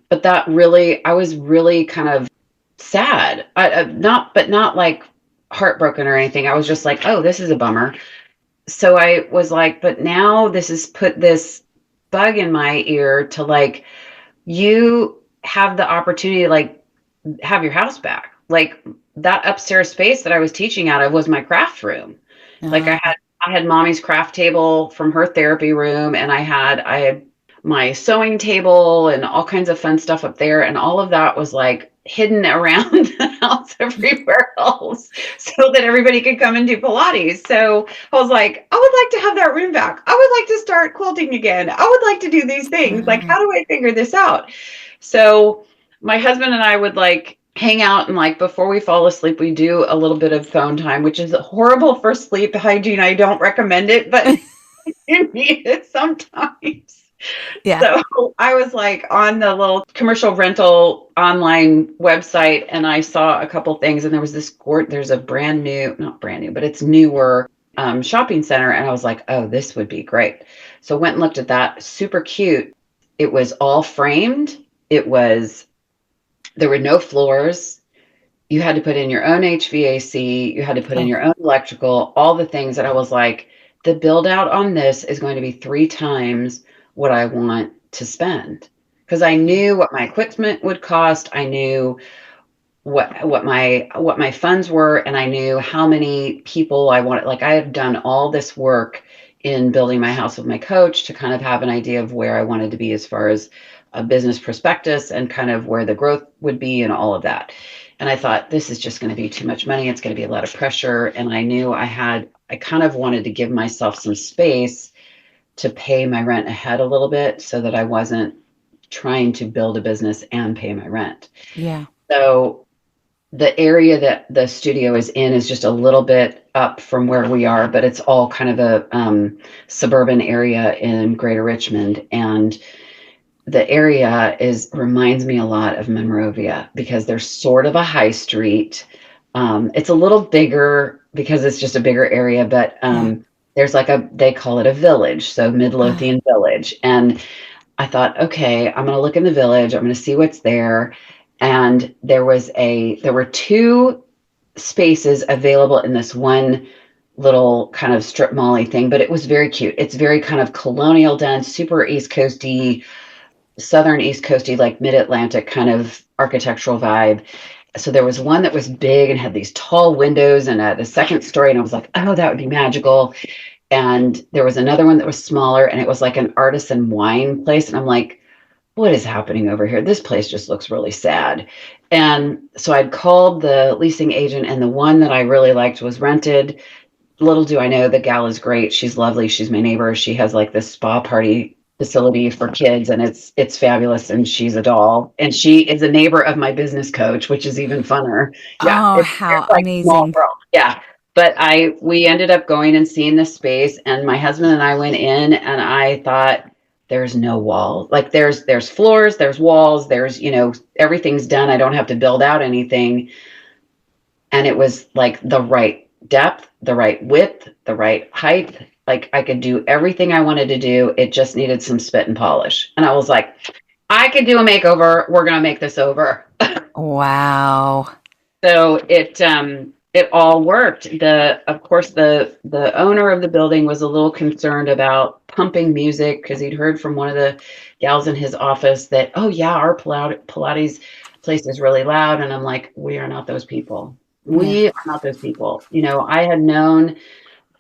But I was really kind of sad. Not like heartbroken or anything. I was just like, oh, this is a bummer. So I was like, but now this has put this bug in my ear to like, you have the opportunity to like have your house back. Like that upstairs space that I was teaching out of was my craft room. Like I had mommy's craft table from her therapy room, and I had my sewing table and all kinds of fun stuff up there, and all of that was like hidden around the house everywhere else so that everybody could come and do Pilates. So I was like, I would like to have that room back. I would like to start quilting again. I would like to do these things. Like, how do I figure this out? So my husband and I would like hang out, and like before we fall asleep, we do a little bit of phone time, which is horrible for sleep hygiene. I don't recommend it, but you need it sometimes. Yeah. So I was like on the little commercial rental online website, and I saw a couple things, and there was there's a brand new, not brand new, but it's newer shopping center. And I was like, oh, this would be great. So went and looked at that. Super cute. It was all framed. There were no floors. You had to put in your own HVAC. You had to put in your own electrical, all the things that I was like, the build out on this is going to be 3 times what I want to spend. Because I knew what my equipment would cost. I knew what my funds were, and I knew how many people I wanted. Like I had done all this work in building my house with my coach to kind of have an idea of where I wanted to be as far as a business prospectus and kind of where the growth would be and all of that. And I thought, this is just going to be too much money. It's going to be a lot of pressure. And I knew I kind of wanted to give myself some space to pay my rent ahead a little bit so that I wasn't trying to build a business and pay my rent. Yeah. So the area that the studio is in is just a little bit up from where we are, but it's all kind of a suburban area in Greater Richmond. And the area reminds me a lot of Monrovia because there's sort of a high street. It's a little bigger because it's just a bigger area, but there's they call it a village. So Midlothian Village. And I thought, okay, I'm going to look in the village. I'm going to see what's there. And there were 2 spaces available in this one little kind of strip mall-y thing, but it was very cute. It's very kind of colonial done, super East Coasty, Southern East Coasty, like mid-Atlantic kind of architectural vibe. So there was one that was big and had these tall windows and a second story. And I was like, oh, that would be magical. And there was another one that was smaller, and it was like an artisan wine place. And I'm like, what is happening over here? This place just looks really sad. And so I'd called the leasing agent, and the one that I really liked was rented. Little do I know, the gal is great. She's lovely. She's my neighbor. She has like this spa party facility for kids, and it's fabulous. And she's a doll. And she is a neighbor of my business coach, which is even funner. Yeah, Oh, it's how like small amazing. world. Yeah. But we ended up going and seeing the space, and my husband and I went in, and I thought, there's no wall. Like there's floors, there's walls, there's, everything's done. I don't have to build out anything. And it was like the right depth, the right width, the right height. Like I could do everything I wanted to do. It just needed some spit and polish. And I was like, I could do a makeover. We're going to make this over. Wow. So it all worked. Of course the owner of the building was a little concerned about pumping music because he'd heard from one of the gals in his office that, oh yeah, our Pilates place is really loud. And I'm like, we are not those people. Yeah. We are not those people. I had known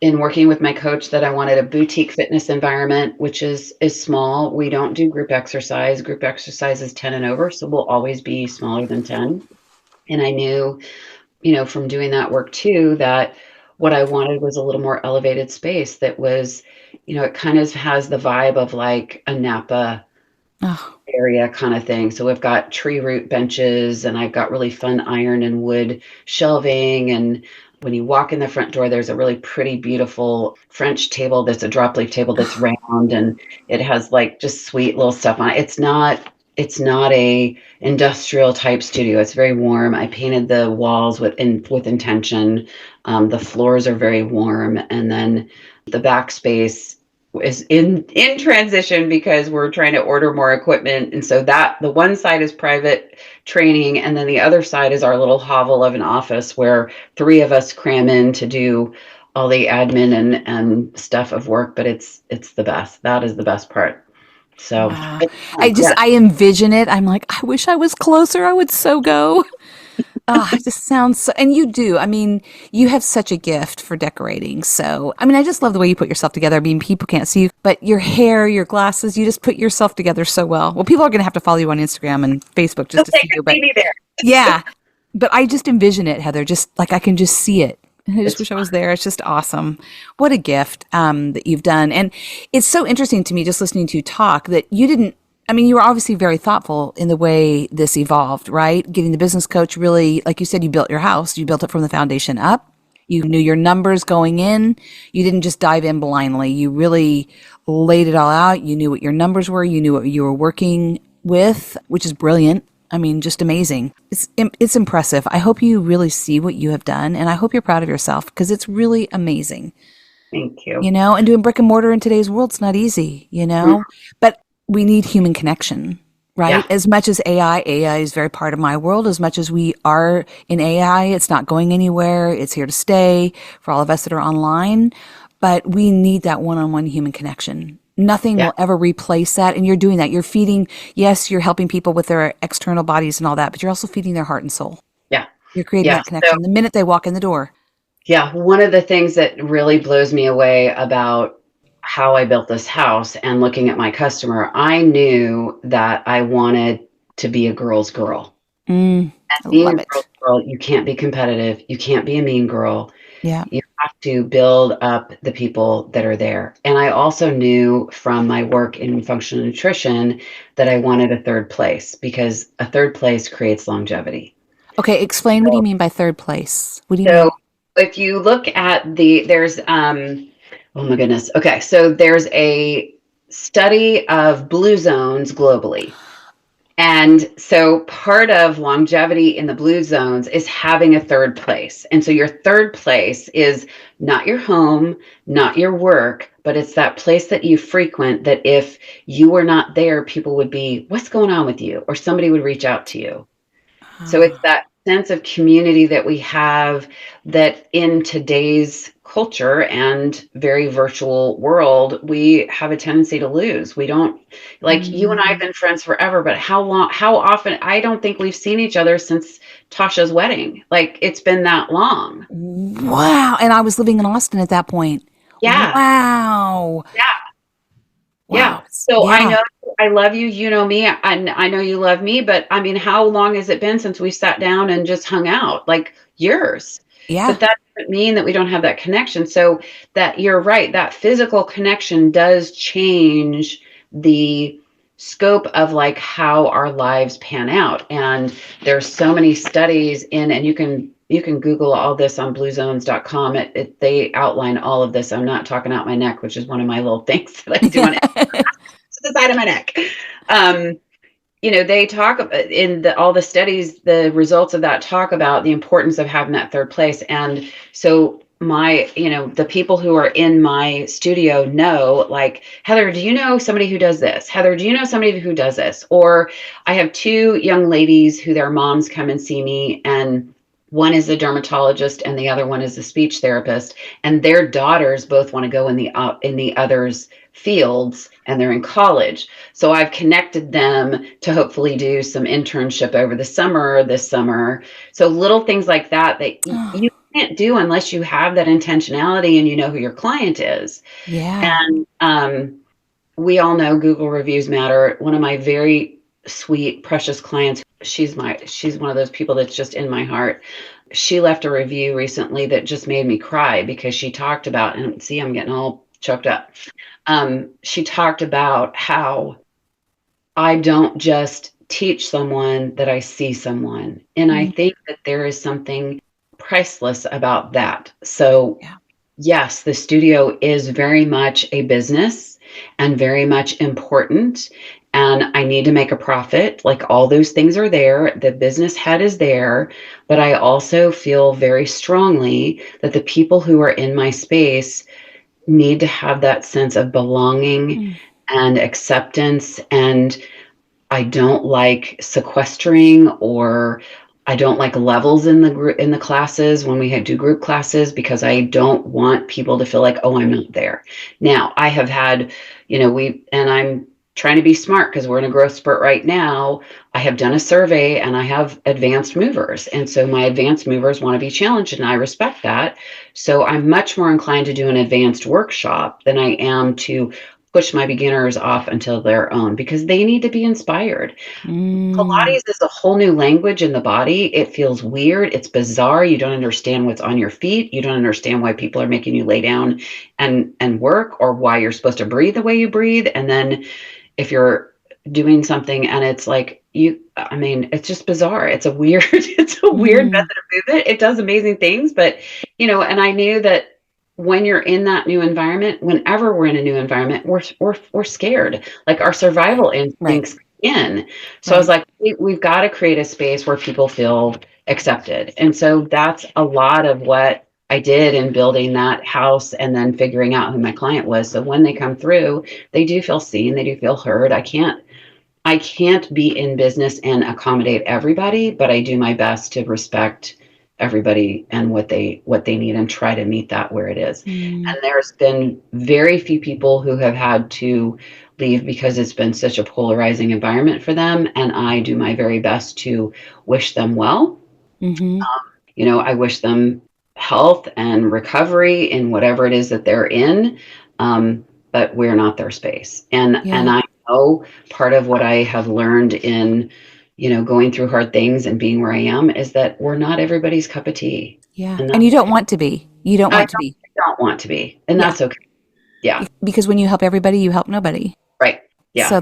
in working with my coach that I wanted a boutique fitness environment, which is small. We don't do group exercise. Group exercise is 10 and over, so we'll always be smaller than 10. And I knew, from doing that work too, that what I wanted was a little more elevated space that was, it kind of has the vibe of like a Napa Oh, area kind of thing. So we've got tree root benches, and I've got really fun iron and wood shelving. And when you walk in the front door, there's a really pretty, beautiful French table that's a drop leaf table that's round, and it has like just sweet little stuff on it. It's not a industrial type studio. It's very warm. I painted the walls with intention. The floors are very warm, and then the backspace is in transition because we're trying to order more equipment. And so that the one side is private training, and then the other side is our little hovel of an office where three of us cram in to do all the admin and stuff of work. But it's the best. That is the best part. So wow. yeah. I envision it. I'm like, I wish I was closer. I would so go. It just sounds so, and you do. I mean, you have such a gift for decorating. So, I mean, I just love the way you put yourself together. I mean, people can't see you, but your hair, your glasses, you just put yourself together so well. Well, people are going to have to follow you on Instagram and Facebook just to They see you, could but see me there. yeah, but I just envision it, Heather, just like I can just see it. I just It's wish I was there. It's just awesome. What a gift that you've done. And it's so interesting to me just listening to you talk that you didn't, I mean, you were obviously very thoughtful in the way this evolved, right? Getting the business coach really, like you said, you built your house, you built it from the foundation up. You knew your numbers going in. You didn't just dive in blindly. You really laid it all out. You knew what your numbers were. You knew what you were working with, which is brilliant. I mean, just amazing. It's impressive. I hope you really see what you have done, and I hope you're proud of yourself because it's really amazing. Thank you. And doing brick and mortar in today's world, it's not easy, Mm, but we need human connection, right? yeah. As much as AI is very part of my world, as much as we are in AI, it's not going anywhere. It's here to stay for all of us that are online, but we need that one-on-one human connection. Nothing Yeah. will ever replace that. And you're doing that. You're feeding, yes, you're helping people with their external bodies and all that, but you're also feeding their heart and soul. Yeah. You're creating Yeah. that So connection the minute they walk in the door. yeah, one of the things that really blows me away about how I built this house and looking at my customer, I knew that I wanted to be a girl's girl. And I being love a girl's it. girl, you can't be competitive. You can't be a mean girl. Yeah. You have to build up the people that are there. And I also knew from my work in functional nutrition that I wanted a third place because a third place creates longevity. Okay. Explain what do you mean by third place? What do you So mean? if you look at there's oh my goodness. Okay, so there's a study of blue zones globally. And so part of longevity in the blue zones is having a third place. And so your third place is not your home, not your work, but it's that place that you frequent that if you were not there, people would be, what's going on with you? Or somebody would reach out to you. So it's that sense of community that we have that in today's culture and very virtual world, we have a tendency to lose. We don't, like you and I have Mm. been friends forever, but how often, I don't think we've seen each other since Tasha's wedding. Like it's been that long. Wow. And I was living in Austin at that point. Yeah. Wow. Yeah. Yeah. Wow. So I Yeah. know I love you, you know me, and I know you love me, but I mean, how long has it been since we sat down and just hung out? Like years. Yeah. But that doesn't mean that we don't have that connection. So that you're right, that physical connection does change the scope of like how our lives pan out. And there's so many studies in, and you can Google all this on bluezones.com. They outline all of this. I'm not talking out my neck, which is one of my little things that I do on the side of my neck. Um, they talk in all the studies, the results of that talk about the importance of having that third place. And so the people who are in my studio know, like, Heather, do you know somebody who does this? Heather, do you know somebody who does this? Or I have two young ladies who their moms come and see me, and one is a dermatologist and the other one is a speech therapist, and their daughters both want to go in the other's fields, and they're in college. So I've connected them to hopefully do some internship over the summer, this summer. So little things like that Oh, you can't do unless you have that intentionality and you know who your client is. yeah. And we all know Google reviews matter. One of my very sweet, precious clients, she's one of those people that's just in my heart. She left a review recently that just made me cry because she talked about, and see, I'm getting all choked up. She talked about how I don't just teach someone, that I see someone. And I Mm, think that there is something priceless about that. So, yeah. yes, the studio is very much a business and very much important. And I need to make a profit. Like all those things are there. The business head is there. But I also feel very strongly that the people who are in my space need to have that sense of belonging Mm, and acceptance. And I don't like sequestering, or I don't like levels in the classes when we do group classes, because I don't want people to feel like, oh, I'm not there. Now, I have had, and I'm trying to be smart because we're in a growth spurt right now. I have done a survey and I have advanced movers. And so my advanced movers want to be challenged, and I respect that. So I'm much more inclined to do an advanced workshop than I am to push my beginners off until their own, because they need to be inspired. mm, Pilates is a whole new language in the body. It feels weird. It's bizarre. You don't understand what's on your feet. You don't understand why people are making you lay down and work, or why you're supposed to breathe the way you breathe. And then if you're doing something and it's like it's just bizarre. It's a weird, it's a weird mm, method of movement. It does amazing things, but and I knew that when you're in that new environment, whenever we're in a new environment, we're scared. Like our survival right. instincts in. So I was Right. like, we've got to create a space where people feel accepted. And so that's a lot of what I did in building that house and then figuring out who my client was. So when they come through, they do feel seen, they do feel heard. I can't be in business and accommodate everybody, but I do my best to respect everybody and what they need, and try to meet that where it is. Mm, And there's been very few people who have had to leave because it's been such a polarizing environment for them, and I do my very best to wish them well. mm-hmm. I wish them health and recovery in whatever it is that they're in. But we're not their space. And Yeah. I know part of what I have learned in, going through hard things and being where I am is that we're not everybody's cup of tea. Yeah. And And that's you don't okay. want to be. You don't I want to be. don't want to be. And Yeah. that's okay. Yeah. Because when you help everybody, you help nobody. Right. So Yeah.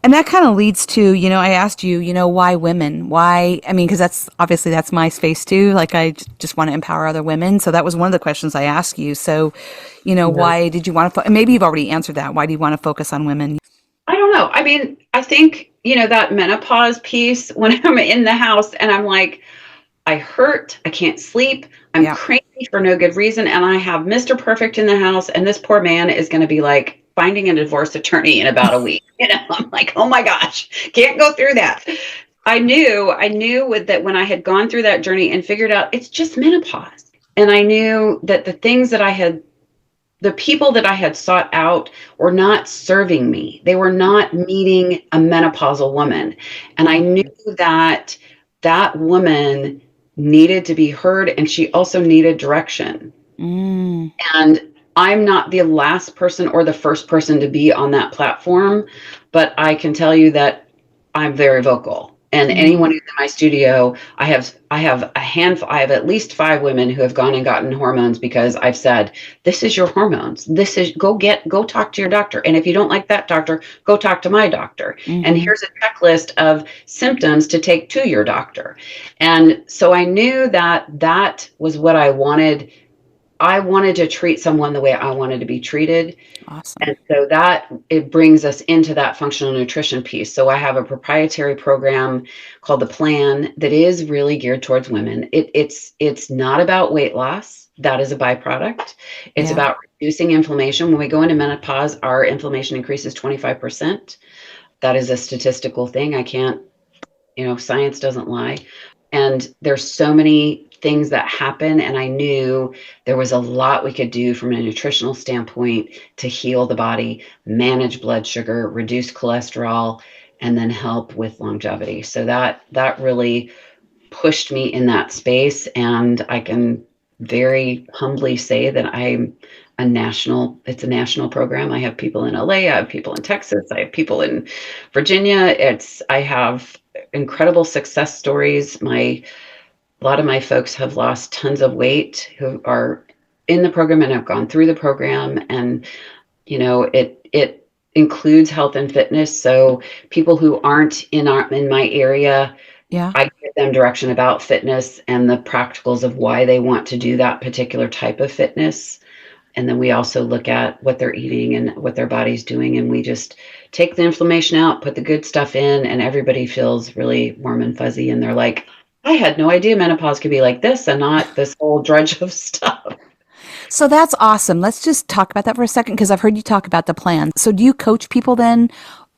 and that kind of leads to, I asked you, why women? Why? I mean, because that's my space too. Like, just want to empower other women. So that was one of the questions I asked you. So, Yeah. why did you want to, and maybe you've already answered that. Why do you want to focus on women? I don't know. I mean, I think, that menopause piece, when I'm in the house and I'm like, I hurt, I can't sleep, I'm Yeah. crazy for no good reason, and I have Mr. Perfect in the house, and this poor man is going to be like finding a divorce attorney in about a week. I'm like, oh my gosh, can't go through that. I knew that when I had gone through that journey and figured out it's just menopause. And I knew that the people that I had sought out were not serving me. They were not meeting a menopausal woman. And I knew that that woman needed to be heard, and she also needed direction. Mm, And I'm not the last person or the first person to be on that platform, but I can tell you that I'm very vocal. And anyone who's in my studio, I have a handful, I have at least 5 women who have gone and gotten hormones because I've said, this is your hormones. This is go talk to your doctor. And if you don't like that doctor, go talk to my doctor. And here's a checklist of symptoms to take to your doctor. And so I knew that that was what I wanted. I wanted to treat someone the way I wanted to be treated. Awesome. And so that it brings us into that functional nutrition piece. So I have a proprietary program called the Plan that is really geared towards women. It's not about weight loss. That is a byproduct. It's about reducing inflammation. When we go into menopause, our inflammation increases 25%. That is a statistical thing. I can't, science doesn't lie. And there's so many things that happen. And I knew there was a lot we could do from a nutritional standpoint to heal the body, manage blood sugar, reduce cholesterol, and then help with longevity. So that really pushed me in that space. And I can very humbly say that it's a national program. I have people in LA, I have people in Texas, I have people in Virginia. I have incredible success stories. A lot of my folks have lost tons of weight who are in the program and have gone through the program. And, it includes health and fitness. So people who aren't in my area, I give them direction about fitness and the practicals of why they want to do that particular type of fitness. And then we also look at what they're eating and what their body's doing. And we just take the inflammation out, put the good stuff in, and everybody feels really warm and fuzzy. And they're like, I had no idea menopause could be like this and not this whole drudge of stuff. So that's awesome. Let's just talk about that for a second because I've heard you talk about the Plan. So do you coach people then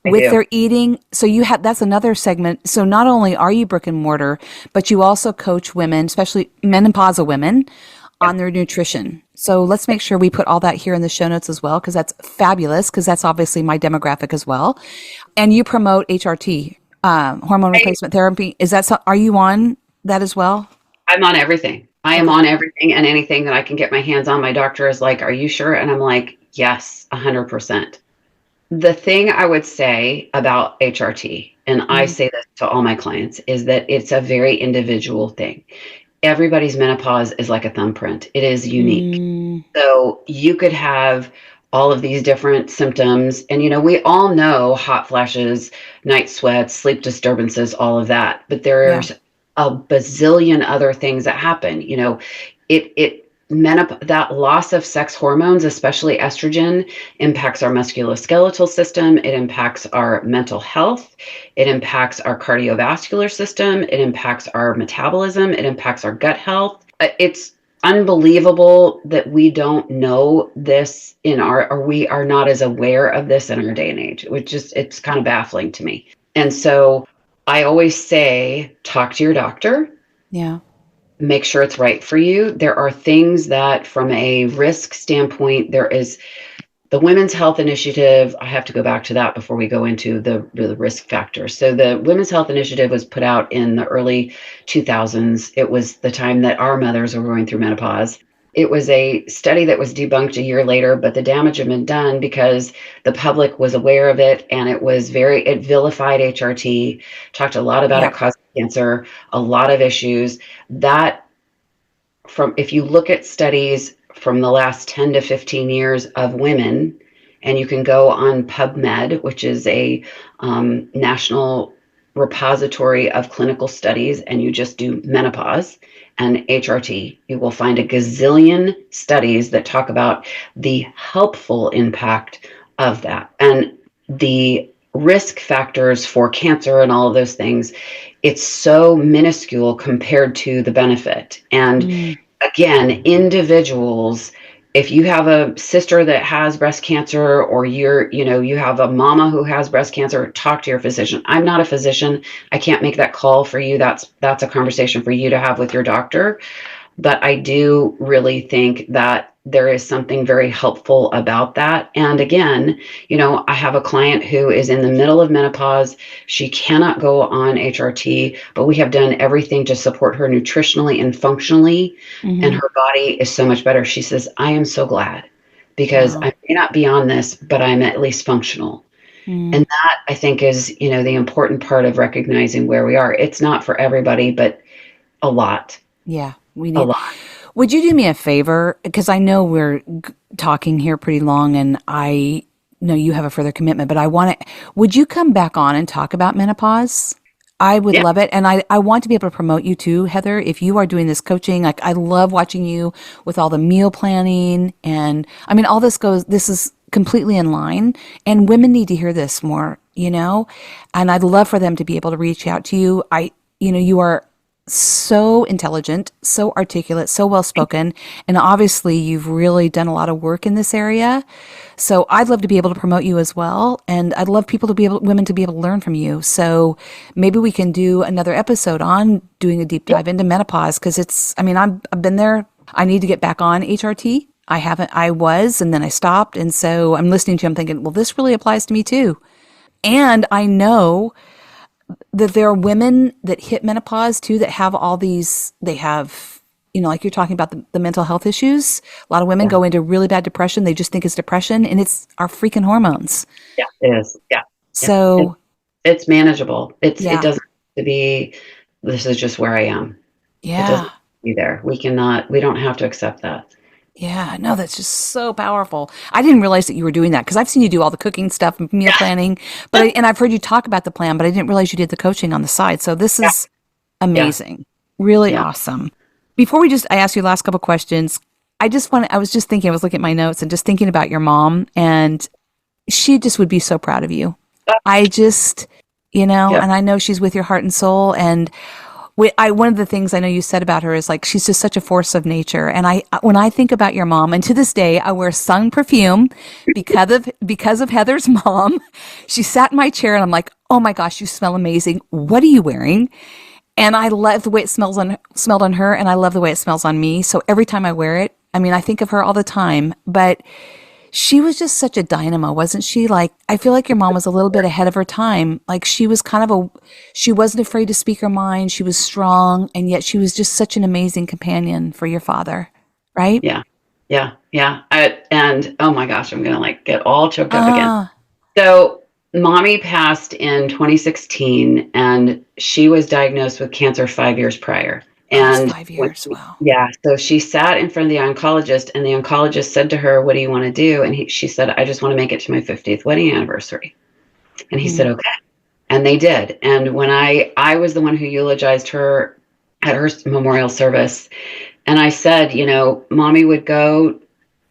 with their eating? So that's another segment. So not only are you brick and mortar, but you also coach women, especially menopausal women, on their nutrition. So let's make sure we put all that here in the show notes as well, because that's fabulous, because that's obviously my demographic as well. And you promote HRT, hormone replacement therapy. Are you on that as well? I'm on everything. I am on everything and anything that I can get my hands on. My doctor is like, are you sure? And I'm like, yes, 100%. The thing I would say about HRT, and I say this to all my clients, is that it's a very individual thing. Everybody's menopause is like a thumbprint. It is unique. So you could have all of these different symptoms. And, we all know hot flashes, night sweats, sleep disturbances, all of that. But there's a bazillion other things that happen. That loss of sex hormones, especially estrogen, impacts our musculoskeletal system. It impacts our mental health. It impacts our cardiovascular system. It impacts our metabolism. It impacts our gut health. It's unbelievable that we don't know this or we are not as aware of this in our day and age, it's kind of baffling to me. And so I always say, talk to your doctor. Yeah. Make sure it's right for you. There are things that from a risk standpoint, there is the Women's Health Initiative. I have to go back to that before we go into the risk factors. So the Women's Health Initiative was put out in the early 2000s. It was the time that our mothers were going through menopause. It was a study that was debunked a year later, but the damage had been done because the public was aware of it, and it vilified HRT, talked a lot about it causing cancer, a lot of issues. If you look at studies from the last 10 to 15 years of women, and you can go on PubMed, which is a national repository of clinical studies, and you just do menopause and HRT, you will find a gazillion studies that talk about the helpful impact of that. And the risk factors for cancer and all of those things, it's so minuscule compared to the benefit. And again, individuals, if you have a sister that has breast cancer, or you have a mama who has breast cancer, talk to your physician. I'm not a physician. I can't make that call for you. That's a conversation for you to have with your doctor. But I do really think that there is something very helpful about that. And again, I have a client who is in the middle of menopause. She cannot go on HRT, but we have done everything to support her nutritionally and functionally. And her body is so much better. She says, I am so glad because Wow. I may not be on this, but I'm at least functional. Mm, And that, I think, is, the important part of recognizing where we are. It's not for everybody, but a lot, yeah, a lot. would you do me a favor? Because I know we're talking here pretty long and I know you have a further commitment, but would you come back on and talk about menopause? I would Yeah. love it. And I want to be able to promote you too, Heather. If you are doing this coaching, like I love watching you with all the meal planning. And I mean, this is completely in line. And women need to hear this more. And I'd love for them to be able to reach out to you. You are so intelligent, so articulate, so well spoken. And obviously, you've really done a lot of work in this area. So I'd love to be able to promote you as well. And I'd love women to be able to learn from you. So maybe we can do another episode on doing a deep Yeah. dive into menopause because I've been there. I need to get back on HRT. I was, and then I stopped. And so I'm listening to you. I'm thinking, well, this really applies to me too. And I know that there are women that hit menopause too that have they have, like you're talking about the mental health issues. A lot of women Yeah. go into really bad depression. They just think it's depression and it's our freaking hormones. Yeah. It is. Yeah. Yeah. So, It's manageable. It yeah, doesn't have to be, this is just where I am. It doesn't yeah, have to be there. We don't have to accept that. yeah. No, that's just so powerful. I didn't realize that you were doing that because I've seen you do all the cooking stuff, and meal planning, and I've heard you talk about the plan, but I didn't realize you did the coaching on the side. So this Yeah. is Yeah. amazing. Really Yeah. awesome. Before I ask you the last couple questions, I was just thinking, I was looking at my notes and just thinking about your mom, and she just would be so proud of you. I just, Yeah. and I know she's with your heart and soul. And one of the things I know you said about her is like, she's just such a force of nature. And when I think about your mom, and to this day, I wear sun perfume because of Heather's mom. She sat in my chair and I'm like, oh my gosh, you smell amazing. What are you wearing? And I love the way it smelled on her, and I love the way it smells on me. So every time I wear it, I mean, I think of her all the time. But she was just such a dynamo, wasn't she? Like, I feel like your mom was a little bit ahead of her time. Like, she wasn't afraid to speak her mind. She was strong, and yet she was just such an amazing companion for your father, right? Yeah. Yeah. Yeah. And oh my gosh, I'm gonna like get all choked up again. Ah, So mommy passed in 2016 and she was diagnosed with cancer 5 years prior. oh, it's And 5 years. Wow. yeah, so she sat in front of the oncologist and the oncologist said to her, "What do you want to do?" And she said, "I just want to make it to my 50th wedding anniversary." And he said, Mm. "Okay." And they did. And when I was the one who eulogized her at her memorial service, and I said, mommy would go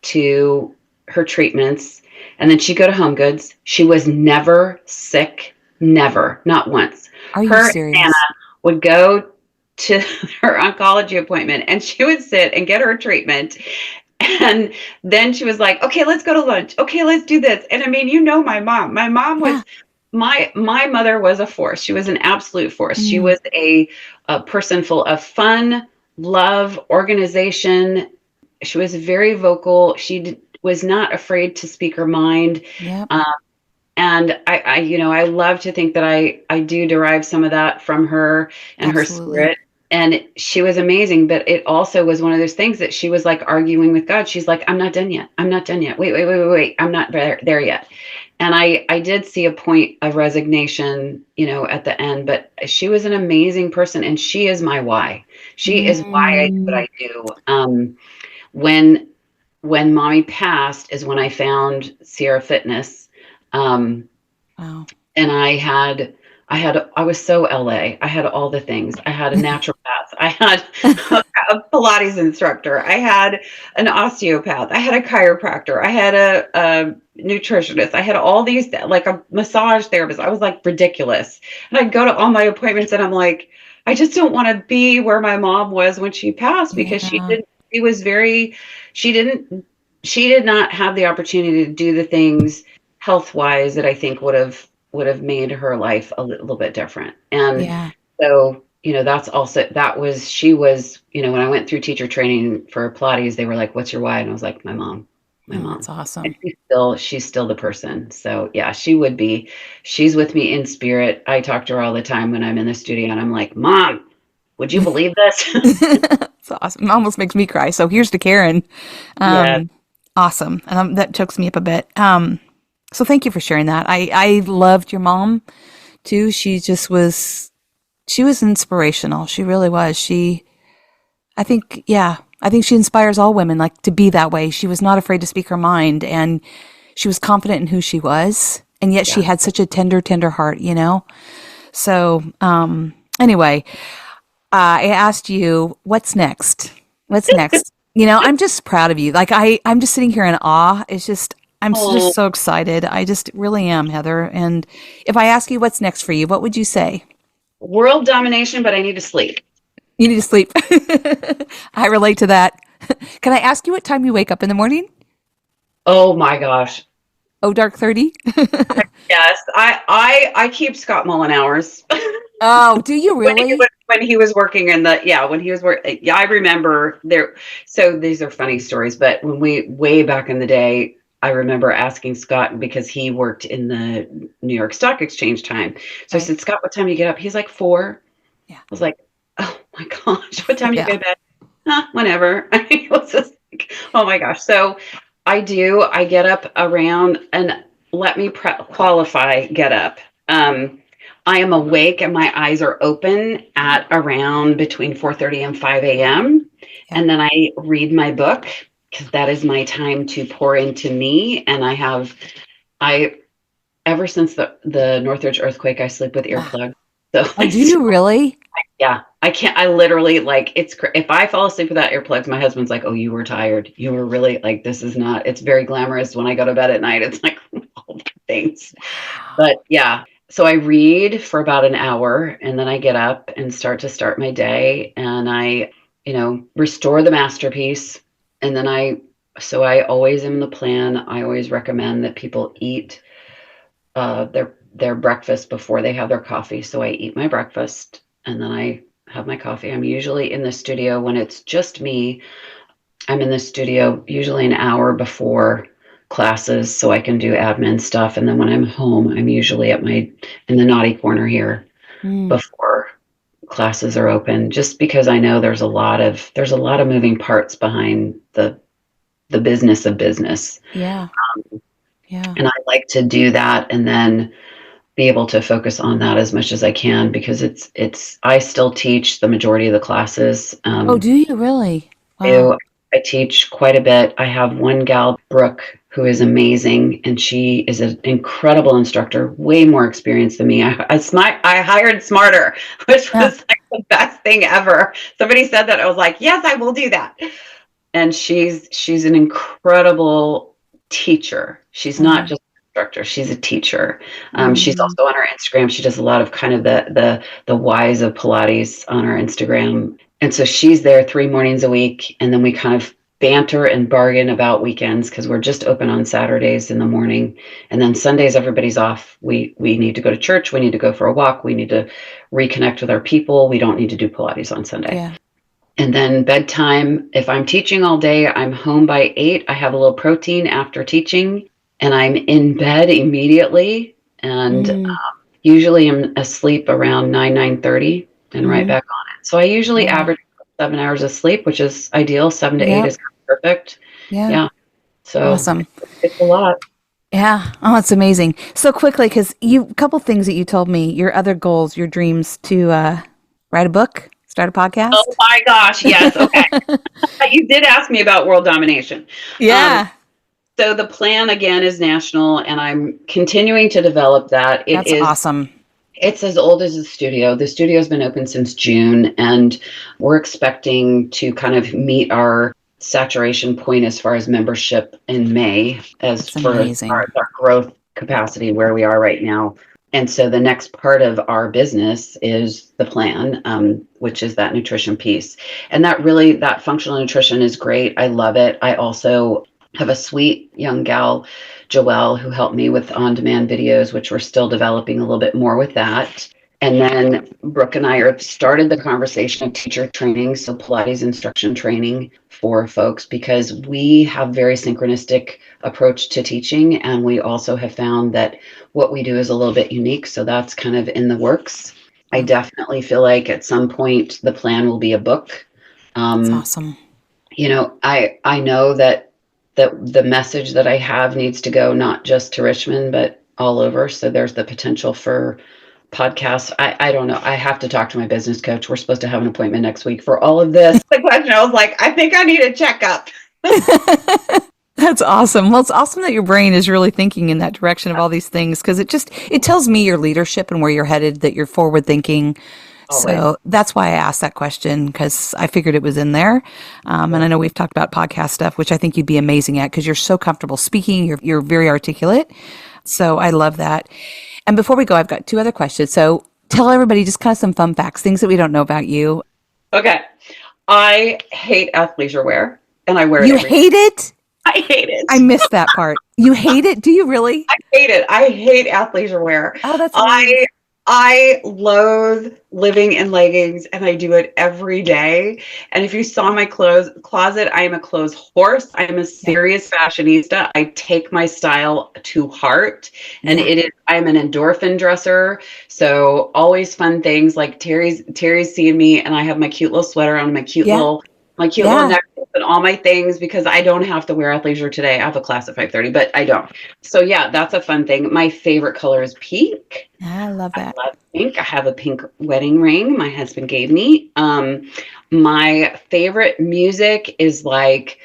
to her treatments and then she'd go to Home Goods. She was never sick, never, not once. Are you Her and Nana serious? would go to her oncology appointment and she would sit and get her treatment. And then she was like, okay, let's go to lunch. Okay, let's do this. And I mean, my mom. My mom was Yeah. my mother was a force. She was an absolute force. She Mm. was a person full of fun, love, organization. She was very vocal. She was not afraid to speak her mind. Yep. Um, and I love to think that I do derive some of that from her and her Absolutely. spirit. And she was amazing, but it also was one of those things that she was like arguing with God. She's like, I'm not done yet. I'm not done yet. Wait. I'm not there yet. And I did see a point of resignation, at the end, but she was an amazing person and she is my why. She is why I do what Mm. I do. When mommy passed is when I found Sierra Fitness. Um, Wow. and I was so LA. I had all the things. I had a naturopath. I had a Pilates instructor. I had an osteopath. I had a chiropractor. I had a nutritionist. I had all these, like a massage therapist. I was like ridiculous. And I'd go to all my appointments and I'm like, I just don't want to be where my mom was when she passed because Yeah. she was very, she didn't, she did not have the opportunity to do the things health wise that I think would have made her life a little bit different. And Yeah. so, she was, when I went through teacher training for Pilates, they were like, "What's your why?" And I was like, my Oh, mom. that's And awesome. she's still the person. So yeah, she's with me in spirit. I talk to her all the time when I'm in the studio and I'm like, "Mom, would you believe this?" It's awesome. It almost makes me cry. So here's to Karen. Yes. Um, Awesome. And that chokes me up a bit. So thank you for sharing that. I loved your mom too. She was inspirational. She really was. I think, yeah, I think she inspires all women like to be that way. She was not afraid to speak her mind, and she was confident in who she was. And yet she Yeah. had such a tender heart, you know? So, anyway, I asked you, what's next? What's next? You know, I'm just proud of you. Like I'm just sitting here in awe. It's just, just Oh, so excited. I just really am, Heather. And if I ask you what's next for you, what would you say? world domination, but I need to sleep. You need to sleep. I relate to that. Can I ask you what time you wake up in the morning? Oh my gosh. Oh, dark 30? Yes, I keep Scott Mullen hours. Oh, do you really? When he was working in the when he was working, yeah, I remember there. So these are funny stories, but when we way back in the day, I remember asking Scott because he worked in the New York Stock Exchange time. So I Right. said, Scott, what time do you get up? He's like 4. Yeah. I was like, oh my gosh, what time do you Yeah. go to bed? Whenever. I mean, it was just like, oh my gosh. So I get up around, and let me qualify get up. I am awake and my eyes are open at around between 4:30 and 5 a.m. Yeah. And then I read my book because that is my time to pour into me. And I, ever since the Northridge earthquake, I sleep with Ah. earplugs. So Oh, do you really? yeah, I can't. I literally like if I fall asleep without earplugs, my husband's like, "Oh, you were tired. You were really like this is not. It's very glamorous when I go to bed at night. It's like all the things." Wow. But yeah, so I read for about an hour, and then I get up and start my day, and I restore the masterpiece, and then I always am the plan. I always recommend that people eat their breakfast before they have their coffee. So I eat my breakfast and then I have my coffee. I'm usually in the studio when it's just me. I'm in the studio usually an hour before classes so I can do admin stuff. And then when I'm home, I'm usually in the naughty corner here Mm, before classes are open, just because I know there's a lot of moving parts behind the business of business. yeah. Yeah. And I like to do that and then be able to focus on that as much as I can because I still teach the majority of the classes. Oh, do you really? Wow. I I teach quite a bit. I have one gal, Brooke, who is amazing, and she is an incredible instructor, way more experienced than me. I hired smarter, which Yeah. was like the best thing ever. Somebody said that, I was like, yes, I will do that. And she's an incredible teacher. She's not Uh-huh. just an instructor, she's a teacher. She's Mm, also on her Instagram. She does a lot of kind of the whys of Pilates on her Instagram. And so she's there 3 mornings a week, and then we kind of banter and bargain about weekends because we're just open on Saturdays in the morning, and then Sundays everybody's off. We need to go to church. We need to go for a walk. We need to reconnect with our people. We don't need to do Pilates on Sunday. yeah. And then bedtime, if I'm teaching all day, I'm home by 8. I have a little protein after teaching, and I'm in bed immediately. And Mm, usually I'm asleep around 9:30, and right mm, back on it. So I usually yeah. average 7 hours of sleep, which is ideal. 7 to 8 Yep. is perfect. Yeah. Yeah. So Awesome. it's a lot. Yeah. Oh, it's amazing. So quickly, because a couple things that you told me, your other goals, your dreams to write a book, start a Oh podcast. my gosh. Yes. Okay. You did ask me about world domination. Um, Yeah. So the plan again is national, and I'm continuing to develop that. That's awesome. It's as old as the studio. The studio's been open since June, and we're expecting to kind of meet our saturation point as far as membership in May, as That's far as amazing. our growth capacity where we are right now. And so the next part of our business is the plan, which is that nutrition piece. And that functional nutrition is great. I love it. I also have a sweet young gal, Joelle, who helped me with on-demand videos, which we're still developing a little bit more with that. And then Brooke and I are started the conversation of teacher training, so Pilates instruction training for folks, because we have very synchronistic approach to teaching, and we also have found that what we do is a little bit unique. So that's kind of in the works. I Yeah, definitely feel like at some point the plan will be a book. that's Um, awesome. I know that the message that I have needs to go not just to Richmond, but all over. So there's the potential for podcasts. I don't know. I have to talk to my business coach. We're supposed to have an appointment next week for all of this. The question, I was like, I think I need a checkup. That's awesome. Well, it's awesome that your brain is really thinking in that direction of all these things, because it tells me your leadership and where you're headed, that you're forward thinking. Always. So that's why I asked that question, because I figured it was in there. And I know we've talked about podcast stuff, which I think you'd be amazing at, because you're so comfortable speaking. You're very articulate. So I love that. And before we go, I've got two other questions. So tell everybody just kind of some fun facts, things that we don't know about you. Okay. I hate athleisure wear, and I wear it You every hate it? I hate it. I missed that part. You hate it? Do you really? I hate it. I hate athleisure wear. Oh, that's hilarious. I loathe living in leggings, and I do it every day. And if you saw my clothes closet, I am a clothes horse. I am a serious fashionista. I take my style to heart, and I'm an endorphin dresser. So always fun things, like Terry's seeing me, and I have my cute little sweater on, my cute little necklace and all my things, because I don't have to wear athleisure today. I have a class at 5:30, but I don't. So yeah, that's a fun thing. My favorite color is pink. I love that. I love pink. I have a pink wedding ring my husband gave me. My favorite music is like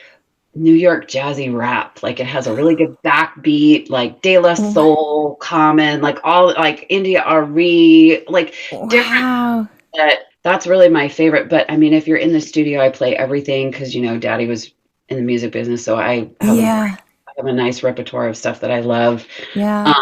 New York jazzy rap. Like, it has a really good backbeat, like De La Soul, Common, like all, like India RE, like different. That's really my favorite. But I mean, if you're in the studio, I play everything, because, Daddy was in the music business. So I have a nice repertoire of stuff that I love. Yeah.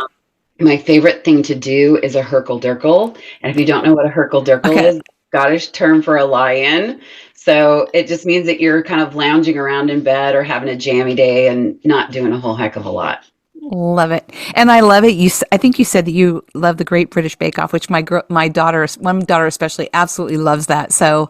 My favorite thing to do is a hurkle-durkle. And if you don't know what a hurkle-durkle is, Scottish term for a lie-in. So it just means that you're kind of lounging around in bed or having a jammy day and not doing a whole heck of a lot. Love it. And I love it. I think you said that you love the Great British Bake Off, which my daughter, one daughter especially, absolutely loves that. So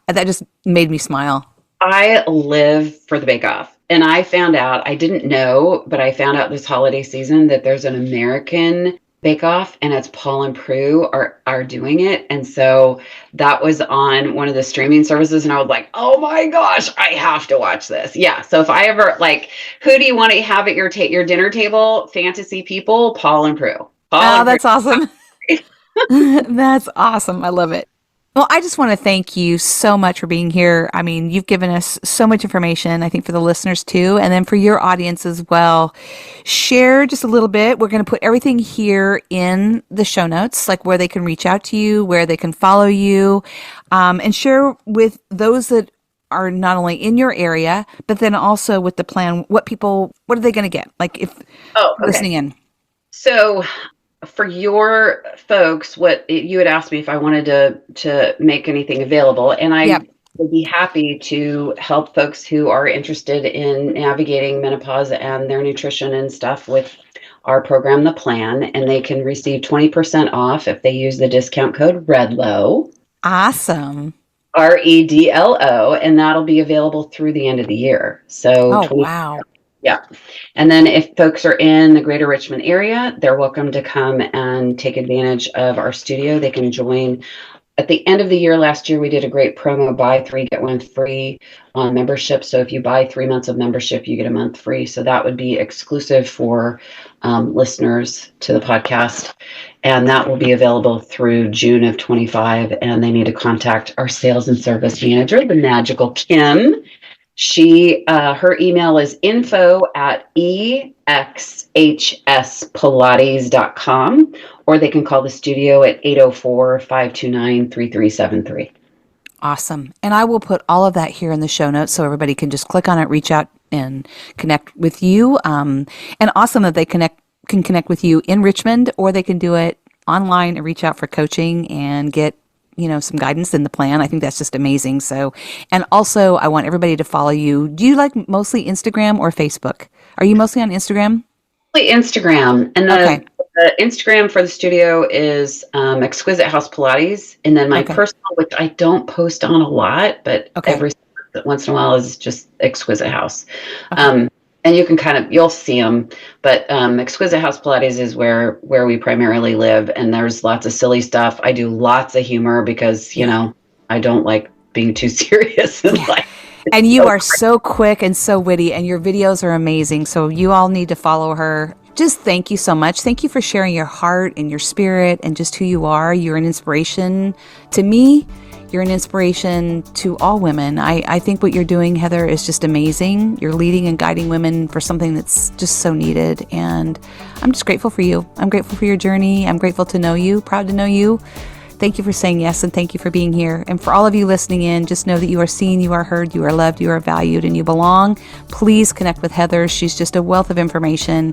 that just made me smile. I live for the Bake Off. And I found out, I didn't know, but I found out this holiday season that there's an American Bake Off, and it's Paul and Prue are doing it. And so that was on one of the streaming services, and I was like, oh my gosh, I have to watch this. Yeah. So if I ever, like, who do you want to have at your dinner table? Fantasy people, Paul and Prue. That's awesome. That's awesome. I love it. Well, I just want to thank you so much for being here. I mean, you've given us so much information, I think, for the listeners too, and then for your audience as well. Share just a little bit. We're going to put everything here in the show notes, like where they can reach out to you, where they can follow you, and share with those that are not only in your area, but then also with the plan, what are they going to get? Like, if listening in. So for your folks, what you had asked me if I wanted to make anything available, and I would be happy to help folks who are interested in navigating menopause and their nutrition and stuff with our program, The Plan, and they can receive 20% off if they use the discount code REDLO. Awesome. REDLO, and that'll be available through the end of the year. So, wow. Yeah. And then if folks are in the greater Richmond area, they're welcome to come and take advantage of our studio. They can join. At the end of the year last year, we did a great promo, buy 3, get 1 free on membership. So if you buy 3 months of membership, you get a month free. So that would be exclusive for listeners to the podcast. And that will be available through June of 25. And they need to contact our sales and service manager, the magical Kim. Her email is info@exhspilates.com, or they can call the studio at 804-529-3373. Awesome. And I will put all of that here in the show notes so everybody can just click on it, reach out and connect with you. And awesome that they can connect with you in Richmond, or they can do it online and reach out for coaching and get some guidance in the plan. I think that's just amazing. So, and also I want everybody to follow you. Do you like mostly Instagram or Facebook? Are you mostly on Instagram? Instagram. And the Instagram for the studio is Exquisite House Pilates. And then my personal, which I don't post on a lot, but every once in a while, is just Exquisite House. And you can you'll see them, but Exquisite House Pilates is where we primarily live, and there's lots of silly stuff. I do lots of humor because, I don't like being too serious in life. And you are so quick and so witty, and your videos are amazing. So you all need to follow her. Just thank you so much. Thank you for sharing your heart and your spirit and just who you are. You're an inspiration to me. You're an inspiration to all women. I think what you're doing, Heather, is just amazing. You're leading and guiding women for something that's just so needed. And I'm just grateful for you. I'm grateful for your journey. I'm grateful to know you, proud to know you. Thank you for saying yes, and thank you for being here. And for all of you listening in, just know that you are seen, you are heard, you are loved, you are valued, and you belong. Please connect with Heather. She's just a wealth of information.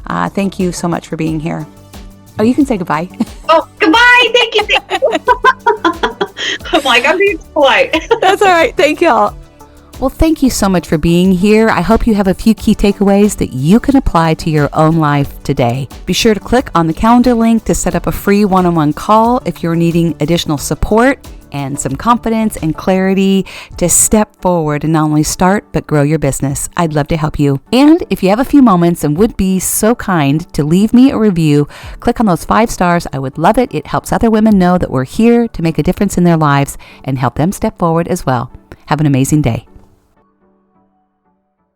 Thank you so much for being here. Oh, you can say goodbye. Oh, goodbye. Thank you. Thank you. I'm like, I'm being polite. That's all right. Thank y'all. Well, thank you so much for being here. I hope you have a few key takeaways that you can apply to your own life today. Be sure to click on the calendar link to set up a free one-on-one call if you're needing additional support and some confidence and clarity to step forward and not only start, but grow your business. I'd love to help you. And if you have a few moments and would be so kind to leave me a review, click on those 5 stars. I would love it. It helps other women know that we're here to make a difference in their lives and help them step forward as well. Have an amazing day.